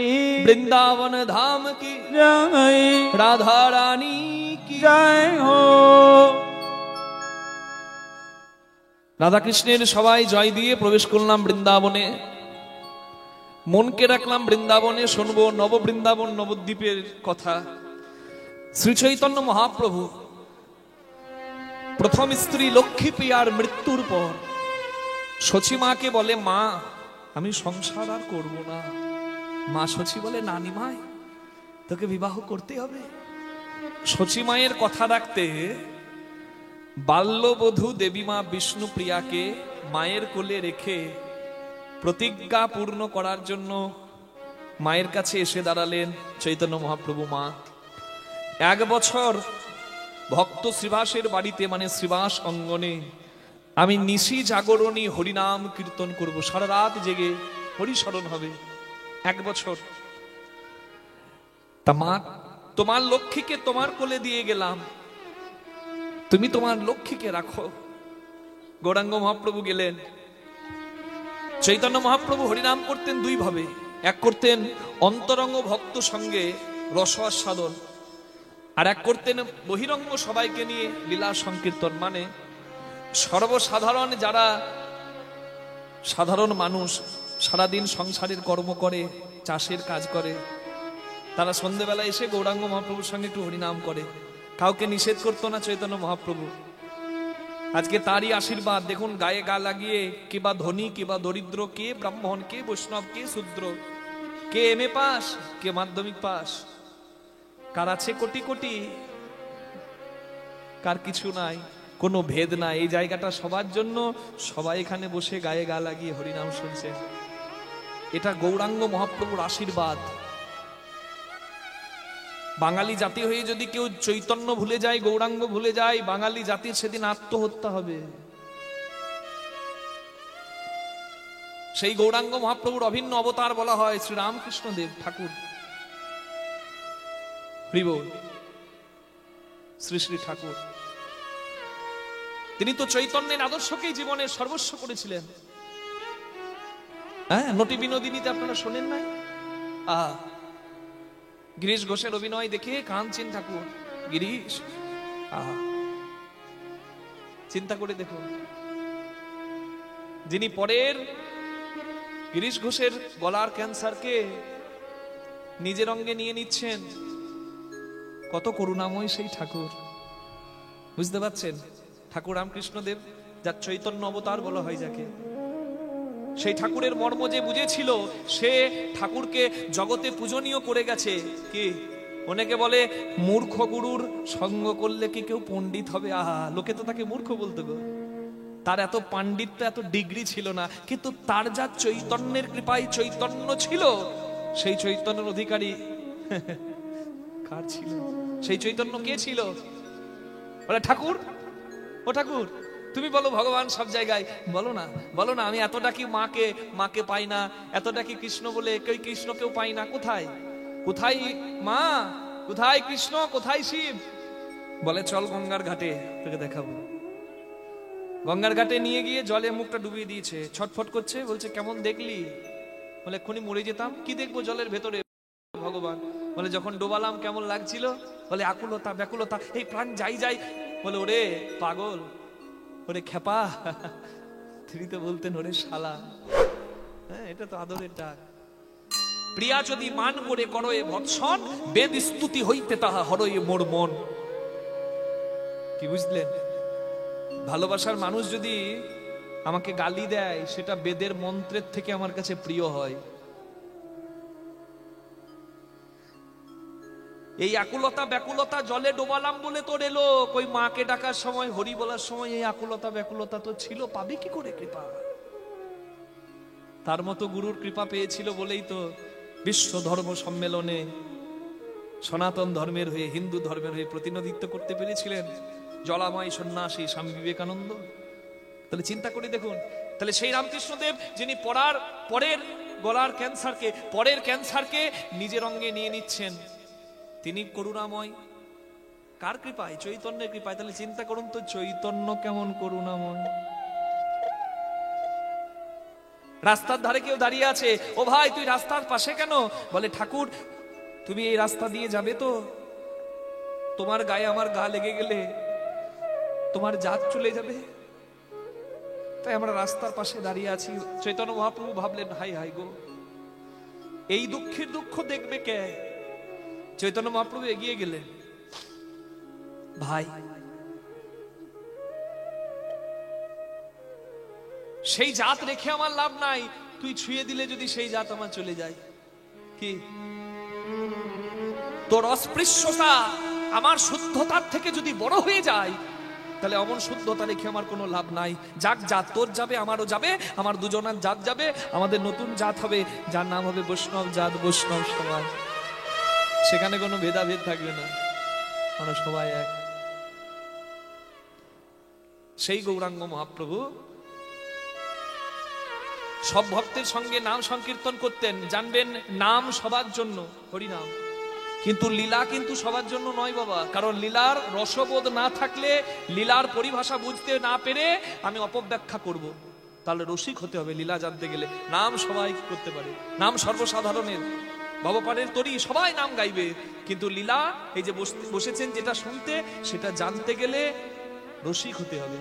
বৃন্দাবন ধাম কি, जय রাধা রানী কি। जय हो। রাধাকৃষ্ণের সবাই জয় দিয়ে প্রবেশ করলাম বৃন্দাবনে। মনকে রাখলাম বৃন্দাবনে, শুনবো নব বৃন্দাবন নবদ্বীপের কথা। শ্রী চৈতন্য মহাপ্রভু প্রথম স্ত্রী লক্ষ্মী প্রিয়ার মৃত্যুর পর সচী মাকে বলে, মা আমি সংসার আর করব না। মা সচী বলে, না নিমাই তোকে বিবাহ করতে হবে। সচী মায়ের কথা রাখতে বাল্যবধূ দেবী মা বিষ্ণুপ্রিয়াকে মায়ের কোলে রেখে প্রতিজ্ঞা পূর্ণ করার জন্য মায়ের কাছে এসে দাঁড়ালেন চৈতন্য মহাপ্রভু। মা 1 বছর ভক্ত শ্রীবাসের বাড়িতে, মানে শ্রীবাস অঙ্গনে আমি নিশি জাগরণী হরিনাম কীর্তন করব, সারা রাত জেগে হরিস্মরণ হবে 1 বছর। তা মা, তোমার লক্ষ্মীকে তোমার কোলে দিয়ে গেলাম, তুমি তোমার লক্ষ্মীকে রাখো। গৌরাঙ্গ মহাপ্রভু গেলেন। চৈতন্য মহাপ্রভু হরিনাম করতেন 2 ভাবে। এক করতেন অন্তরঙ্গ ভক্ত সঙ্গে রস আস্বাদন, আর এক করতেন বহিরঙ্গ সবাইকে নিয়ে লীলা সংকীর্তন। মানে সর্বসাধারণ যারা সাধারণ মানুষ সারাদিন সংসারের কর্ম করে, চাষের কাজ করে, তারা সন্ধ্যেবেলা এসে গৌরাঙ্গ মহাপ্রভুর সঙ্গে একটু হরিনাম করে। কাউকে নিষেধ করতো না চৈতন্য মহাপ্রভু। আজকে তারই আশীর্বাদ দেখুন, গায়ে গা লাগিয়ে কে বা ধনী, কে বা দরিদ্র, কে ব্রাহ্মণ, কে বৈষ্ণব, কে শূদ্র, কে এমএ পাস, কে মাধ্যমিক পাস, কার আছে কোটি কোটি, কার কিছু নাই, কোনো ভেদ নাই। এই জায়গাটা সবার জন্য, সবাই এখানে বসে গায়ে গা লাগিয়ে হরিনাম শুনছে। এটা গৌরাঙ্গ মহাপ্রভুর আশীর্বাদ। বাঙালি জাতি হয়ে যদি কেউ চৈতন্য ভুলে যায়, গৌরাঙ্গ ভুলে যায়, বাঙালি জাতির সেদিন আত্মহত্যা হবে। সেই গৌরাঙ্গ মহাপ্রভুর অভিন্ন অবতার বলা হয় শ্রী রামকৃষ্ণ দেব ঠাকুর। হরি বল। শ্রী শ্রী ঠাকুর তিনি তো চৈতন্যের আদর্শকেই জীবনের সর্বস্ব করেছিলেন। হ্যাঁ, নটি বিনোদিনীতে আপনারা শোনেন নাই? গিরিশ ঘোষের অভিনয় দেখে কাঁদছেন ঠাকুর। গিরিশ, চিন্তা করে দেখুন, যিনি পরের গিরিশ ঘোষের গলার ক্যান্সারকে নিজের অঙ্গে নিয়ে নিচ্ছেন, কত করুণাময় সেই ঠাকুর। বুঝতে পারছেন? ঠাকুর রামকৃষ্ণ দেব, যার চৈতন্য অবতার বলা হয় যাকে, সেই ঠাকুরের মর্ম যে বুঝেছিল, সে ঠাকুরকে জগতে পূজনীয় করে গেছে। কি অনেকে বলে মূর্খ গুরুর সঙ্গ করলে কি কেউ পণ্ডিত হবে? লোকে তো তাকে মূর্খ বলতো গো। তার এত পাণ্ডিত্য, এত ডিগ্রি ছিল না, কিন্তু তার যা চৈতন্যের কৃপায় চৈতন্য ছিল, সেই চৈতন্যের অধিকারী কার ছিল? সেই চৈতন্য কে ছিল? বলে ঠাকুর। ও ঠাকুর, তুমি বলো ভগবান সব জায়গায়, বলো না, বলো না। আমি এতটা কি মাকে পাই না, এতটা কি কৃষ্ণ বলে কৃষ্ণকেও পাই না। কোথায় কোথায় মা, কোথায় কৃষ্ণ, কোথায় শিব? বলে চল গঙ্গার ঘাটে, তোকে দেখাবো। গঙ্গার ঘাটে নিয়ে গিয়ে জলে মুখটা ডুবিয়ে দিয়েছে, ছটফট করছে, বলছে কেমন দেখলি? বলে এক্ষুনি মরে যেতাম। কি দেখবো জলের ভেতরে? ভগবান। বলে যখন ডোবালাম কেমন লাগছিল? বলে আকুলতা, ব্যাকুলতা, এই প্রাণ যাই যাই। বলে ওরে পাগল, ওরে খেপা, তিনি তো বলতেন ওরে শালা। হ্যাঁ, এটা তো আদরের ডাক। প্রিয়া যদি মান করে করয়ে ভৎসন, বেদ স্তুতি হইতে তাহা হরয়ে মোর মন। কি বুঝলেন? ভালোবাসার মানুষ যদি আমাকে গালি দেয়, সেটা বেদের মন্ত্রের থেকে আমার কাছে প্রিয় হয়। এই আকুলতা ব্যাকুলতা জলে ডোবালাম বলে তোর এলো, কই মাকে ডাকার সময়, হরি বলার সময় এই আকুলতা ব্যাকুলতা তো ছিল, পাবে কি করে কৃপা? তার মতো গুরুর কৃপা পেয়েছিল বলেই তো বিশ্ব ধর্ম সম্মেলনে সনাতন ধর্মের হয়ে, হিন্দু ধর্মের হয়ে প্রতিনিধিত্ব করতে পেরেছিলেন জলাময় সন্ন্যাসী স্বামী বিবেকানন্দ। তাহলে চিন্তা করে দেখুন, তাহলে সেই রামকৃষ্ণদেব যিনি পরের গলার ক্যান্সারকে, পরের ক্যান্সারকে নিজের অঙ্গে নিয়ে নিচ্ছেন, তিনি করুণাময়। কার কৃপায়? চৈতন্যের কৃপায়। তাহলে চিন্তা করুন তো, চৈতন্য কেমন করুণাময়। রাস্তার ধারে কেউ দাঁড়িয়ে আছে, ও ভাই তুই রাস্তার পাশে কেন? বলে ঠাকুর তুমি এই রাস্তা দিয়ে যাবে তো, তোমার গায়ে আমার গা লেগে গেলে তোমার জাত চলে যাবে, তাই আমরা রাস্তার পাশে দাঁড়িয়ে আছি। চৈতন্য মহাপ্রভু ভাবলেন হাই হাই গো, এই দুঃখের দুঃখ দেখবে কে? চৈতন্য মহাপ্রভু এগিয়ে গেলেন, ভাই সেই জাত রেখে আমার লাভ নাই, তুই ছুঁয়ে দিলে যদি সেই জাত আমার চলে যায়, কি তোর অস্পৃশ্যতা আমার শুদ্ধতার থেকে যদি বড় হয়ে যায়, তাহলে অমন শুদ্ধতা রেখে আমার কোনো লাভ নাই। যাক জাত, তোর যাবে আমারও যাবে, আমার দুজনের জাত যাবে, আমাদের নতুন জাত হবে, যার নাম হবে বৈষ্ণব জাত, বৈষ্ণব সমাজ। সেখানে কোনো ভেদাভেদ থাকবে না, আমরা সবাই এক। সেই গৌরাঙ্গ মহাপ্রভু সব ভক্তের সঙ্গে নাম সংকীর্তন করতেন। জানবেন নাম সবার জন্য, হরিনাম, কিন্তু লীলা কিন্তু সবার জন্য নয় বাবা। কারণ লীলার রসবোধ না থাকলে, লীলার পরিভাষা বুঝতে না পেরে আমি অপব্যাখ্যা করব, তাহলে রসিক হতে হবে লীলা জানতে গেলে। নাম সবাই করতে পারে, নাম সর্বসাধারণের, ভবপানের তরি সবাই নাম গাইবে, কিন্তু লীলা এই যে বসেছেন যেটা শুনতে, সেটা জানতে গেলে রসিক হতে হবে,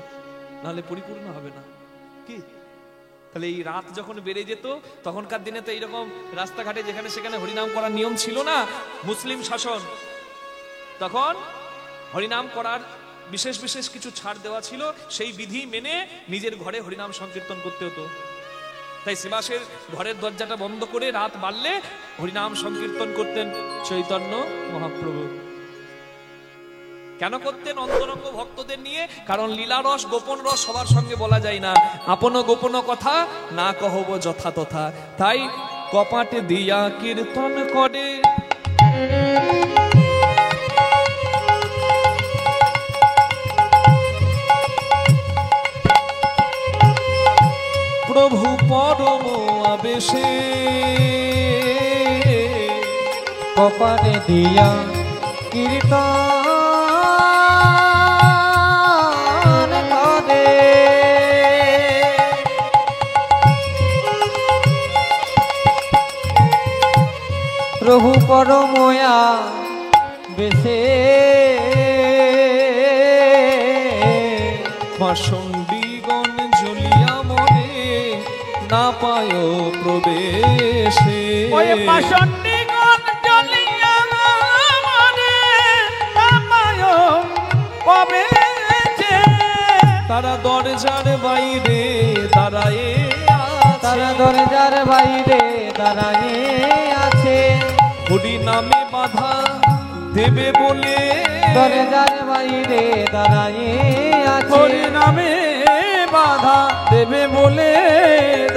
নাহলে পরিপূর্ণ হবে না। কি তাহলে এই রাত যখন বেড়ে যেত, তখনকার দিনে তো এইরকম রাস্তাঘাটে যেখানে সেখানে হরিনাম করার নিয়ম ছিল না, মুসলিম শাসন, তখন হরিনাম করার বিশেষ বিশেষ কিছু ছাড় দেওয়া ছিল, সেই বিধি মেনে নিজের ঘরে হরিনাম সংকীর্তন করতে হতো। তাই শ্রীবাসের ঘরের দরজাটা বন্ধ করে রাত বাড়লে হরিনাম সংকীর্তন করতেন চৈতন্য মহাপ্রভু। কেন করতেন? অন্তরঙ্গ ভক্তদের নিয়ে। কারণ লীলা রস, গোপন রস সবার সঙ্গে বলা যায় না, আপন গোপন কথা না কহব যথা তথা। তাই কপাটে দিয়া কীর্তন করে প্রভু পরম আবেশে, কপালে দিয়া কীর্তন করে, প্রভু পরময়া বেশে, পাষণ্ডীগণ জ্বলিয়া মনে না পায় প্রবেশে। ওই পাষণ্ডীগণ জ্বলিয়া মনে না পায় প্রবেশে, তারা দরজার বাইরে দাঁড়ায়ে আছে, তারা দরজার বাইরে দাঁড়ায়ে আছে, হরি নামে বাধা দেবে বলে, দরজার বাইরে দাঁড়ায়ে আছে, হরি নামে বাধা দেবে বলে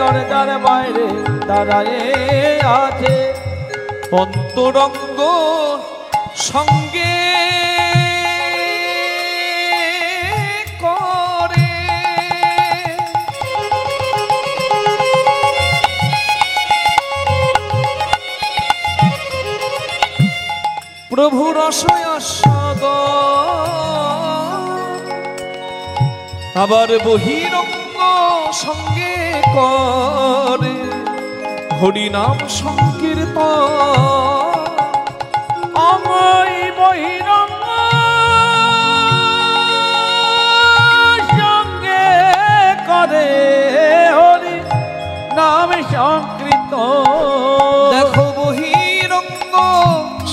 দরজার বাইরে দাঁড়ায়ে আছে। অন্তরঙ্গ সঙ্গে করে প্রভু রসয়াস্বাদ, আবার বহিরঙ্গ সঙ্গে করে হরিনাম সংকীর্তন। অময় বহিরঙ্গ সঙ্গে করে হরি নাম সংকীর্তন। দেখো বহিরঙ্গ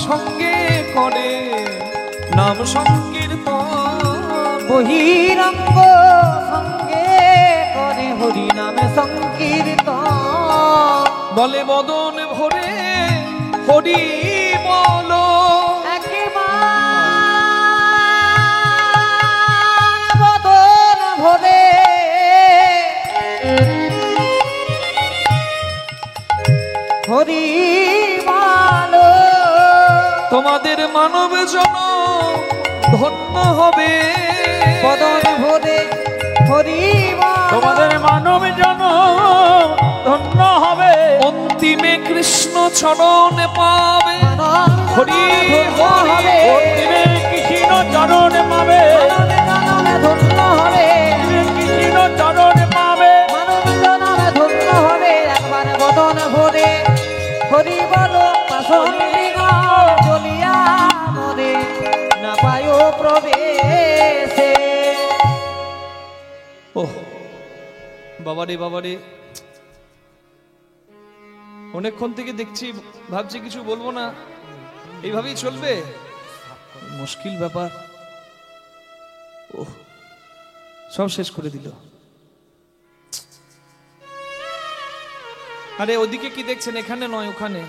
সঙ্গে করে নাম সংকীর্তন, বহিরঙ্গ সঙ্গে করে হরি নামে সংকীর্তন। বলে বদন ভরে হরি বলো, একেবারে বদন ভরে হরি বলো, তোমাদের মানব জন ধন্য হবে, বদন ভরে হরি বলো, তোমাদের মানব জন ধন্য হবে, অন্তিমে কৃষ্ণ চরণ পাবে, হরি হবে অন্তিমে কৃষ্ণ চরণ পাবে, ধন্য হবে, কৃষ্ণ চরণ পাবে, মানব জনমে ধন্য হবে, বদন ভরে হরি বল পাশন জ্বলিয়া মরে না পায় প্রবেশে। ও বাবারে বাবারে, অনেকক্ষণ থেকে দেখছি, ভাবছি কিছু বলবো না, এইভাবেই চলবে, মুশকিল ব্যাপার। ও সব শেষ করে দিল। আরে ওদিকে কি দেখছেন? এখানে নয়, ওখানে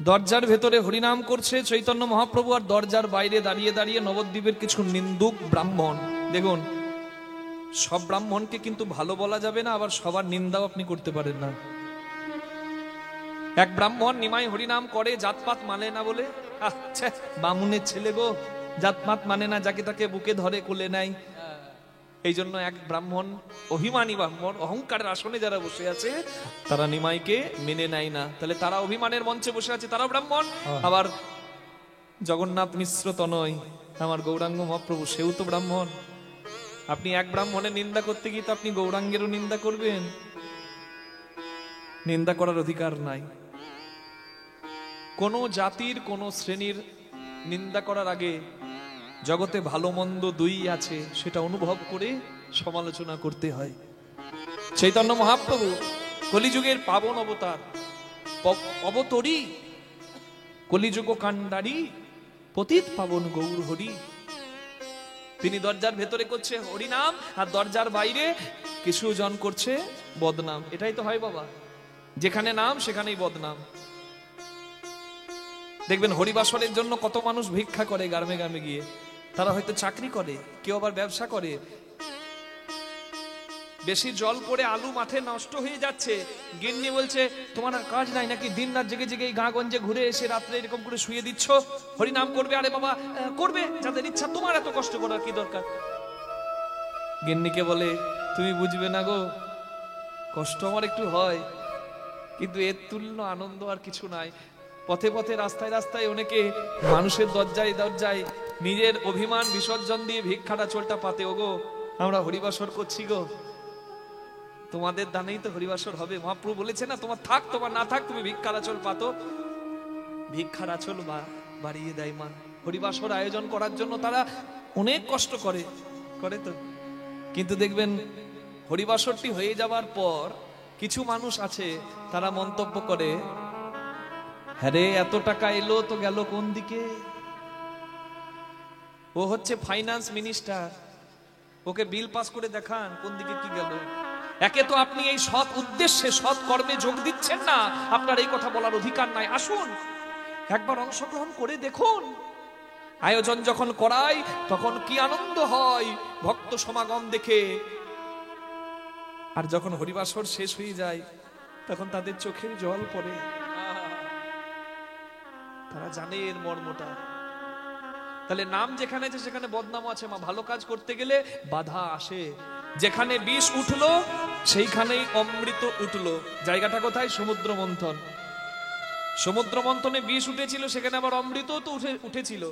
দরজার ভেতরে হরিনাম করছে চৈতন্য মহাপ্রভু, আর দরজার বাইরে দাঁড়িয়ে দাঁড়িয়ে নবদ্বীপের কিছু নিন্দুক ব্রাহ্মণ। দেখুন, সব ব্রাহ্মণকে কিন্তু ভালো বলা যাবে না, আবার সবার নিন্দাও আপনি করতে পারেন না। এক ব্রাহ্মণ নিমাই হরিনাম করে, জাতপাত মানে না বলে, আচ্ছা বামুনের ছেলে গো, জাতপাত মানে না, যাকে তাকে বুকে ধরে কোলে নাই। এই জন্য এক ব্রাহ্মণ, অভিমানী ব্রাহ্মণ, অহংকারের আসনে যারা বসে আছে, তারা নিমাইকে মেনে নেয় না। তাহলে তারা অভিমানের মঞ্চে বসে আছে, তারাও ব্রাহ্মণ। আবার জগন্নাথ মিশ্র তনয় আমার গৌরাঙ্গ মহাপ্রভু, সেও তো ব্রাহ্মণ। আপনি এক ব্রাহ্মণের নিন্দা করতে গিয়ে তো আপনি গৌরাঙ্গেরও নিন্দা করবেন? নিন্দা করার অধিকার নাই। কোন জাতির কোন শ্রেণীর নিন্দা করার আগে জগতে ভালো মন্দ দুই আছে, সেটা অনুভব করে সমালোচনা করতে হয়। চৈতন্য মহাপ্রভু কলিযুগের পাবন অবতার, অবতরী কলিযুগ কান্ডারি পতিত পাবন গৌর হরি। তিনি দরজার ভেতরে করছে হরিনাম, আর দরজার বাইরে কিছু জন করছে বদনাম। এটাই তো হয় বাবা, যেখানে নাম সেখানেই বদনাম। দেখবেন হরিবাসরের জন্য কত মানুষ ভিক্ষা করে গ্রামে গ্রামে গিয়ে, তারা হয়তো চাকরি করে, কেউ আবার ব্যবসা করে। বেশি জল পড়ে আলু মাঠে নষ্ট হয়ে যাচ্ছে, গিন্নি বলছে তোমার আর কাজ নাই নাকি, দিন রাত জেগে জেগে এই গাঁগঞ্জে ঘুরে এসে রাত্রে এরকম করে শুয়ে দিচ্ছ, হরিনাম করবে? আরে বাবা করবে, যাদের ইচ্ছা, তোমার এত কষ্ট করার কি দরকার? গিন্নিকে বলে তুমি বুঝবে না গো, কষ্ট আমার একটু হয়, কিন্তু এর তুল্য আনন্দ আর কিছু নাই। পথে পথে রাস্তায় রাস্তায় অনেকে মানুষের দরজায় দরজায় নিজের অভিমান বিসর্জন দিয়ে ভিক্ষাটা চোলটা পাতে, ওগো আমরা হরিবাসর করছি গো, তোমাদের দানেই তো হরিবাসর হবে। মহাপ্রভু বলেছে না, তোমার থাক তোমার না থাক, তুমি ভিক্ষার আঁচল পাতো। ভিক্ষার আঁচল বাড়িয়ে দেয় মা। হরিবাসর আয়োজন করার জন্য তারা অনেক কষ্ট করে তো, কিন্তু দেখবেন হরিবাসরটি হয়ে যাবার পর কিছু মানুষ আছে, তারা মন্তব্য করে, হ্যাঁ রে এত টাকা এলো তো গেল কোন দিকে? ও হচ্ছে ফাইন্যান্স মিনিস্টার, ওকে বিল পাস করে দেখান কোন দিকে কি গেল। একে তো আপনি এই সৎ উদ্দেশ্যে সৎ কর্মে যোগ দিচ্ছেন না, আপনার এই কথা বলার অধিকার নাই। আসুন একবার অংশগ্রহণ করে দেখুন, আয়োজন যখন করাই তখন কি আনন্দ হয় ভক্ত সমাগম দেখে, আর যখন হরিবাসর শেষ হয়ে যায় তখন তাদের চোখের জল পড়ে, তারা জানে এর মর্মটা। তাহলে নাম যেখানে আছে সেখানে বদনাম আছে মা। ভালো কাজ করতে গেলে বাধা আসে, যেখানে বিষ উঠলো সেইখানেই অমৃত উঠলো। জায়গাটা কোথায়? সমুদ্র মন্থন। সমুদ্র মন্থনে বিষ উঠেছিল, সেখানে আবার অমৃত তো উঠেছিল।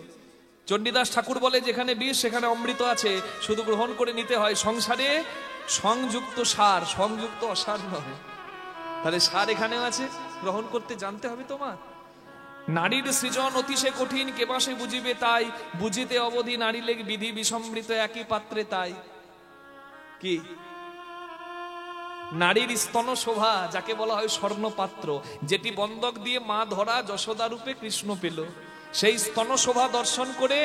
চণ্ডীদাস ঠাকুর বলে, যেখানে বিষ সেখানে অমৃত আছে, শুধু গ্রহণ করে নিতে হয়। সংসারে সংযুক্ত সার, সংযুক্ত অসার নয়। তাহলে সার এখানেও আছে, গ্রহণ করতে জানতে হবে তোমার। নারীর সৃজন অতিশে কঠিন, কেবা সে বুঝিবে তাই, বুঝিতে অবধি নারী লেগ বিধি বিসম্মৃত একই পাত্রে তাই। কি নারীর স্তন শোভা, যাকে বলা হয় স্বর্ণ পাত্র, যেটি বন্ধক দিয়ে মা ধরা যশোদা রূপে কৃষ্ণ পেল, সেই স্তন শোভা দর্শন করে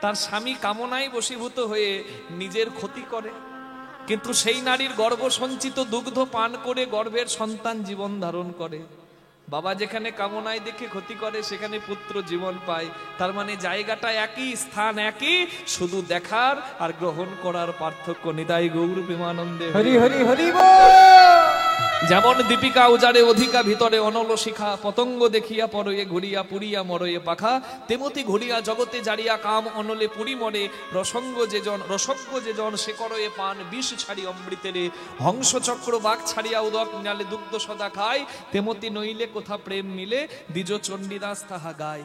তার স্বামী কামনায় বশীভূত হয়ে নিজের ক্ষতি করে। কিন্তু সেই নারীর গর্ভ সঞ্চিত দুগ্ধ পান করে গর্ভের সন্তান জীবন ধারণ করে। বাবা যেখানে কামনায় দেখে ক্ষতি করে সেখানে পুত্র জীবন পায়। তার মানে জায়গাটা একই, স্থান একই, শুধু দেখার আর গ্রহণ করার পার্থক্য। নিতাই গৌর প্রেমানন্দে হরি হরি হরি বল। যেমন দীপিকা উজাড়ে অধিকা ভিতরে অনল শিখা, পতঙ্গ দেখিয়া পরয়ে ঘুরিয়া পুরিয়া মরয়ে পাখা, তেমতি ঘুরিয়া জগতে জারিয়া কাম অনলে পুরি মরে, রসজ্ঞ যে জন সে করয়ে পান বিষ ছাড়ি অমৃতেরে, হংস চক্র বাঘ ছাড়িয়া উদক নালে দুগ্ধ সদা খায়, তেমতি নইলে কোথা প্রেম মিলে, দ্বিজ চণ্ডীদাস তাহা গায়।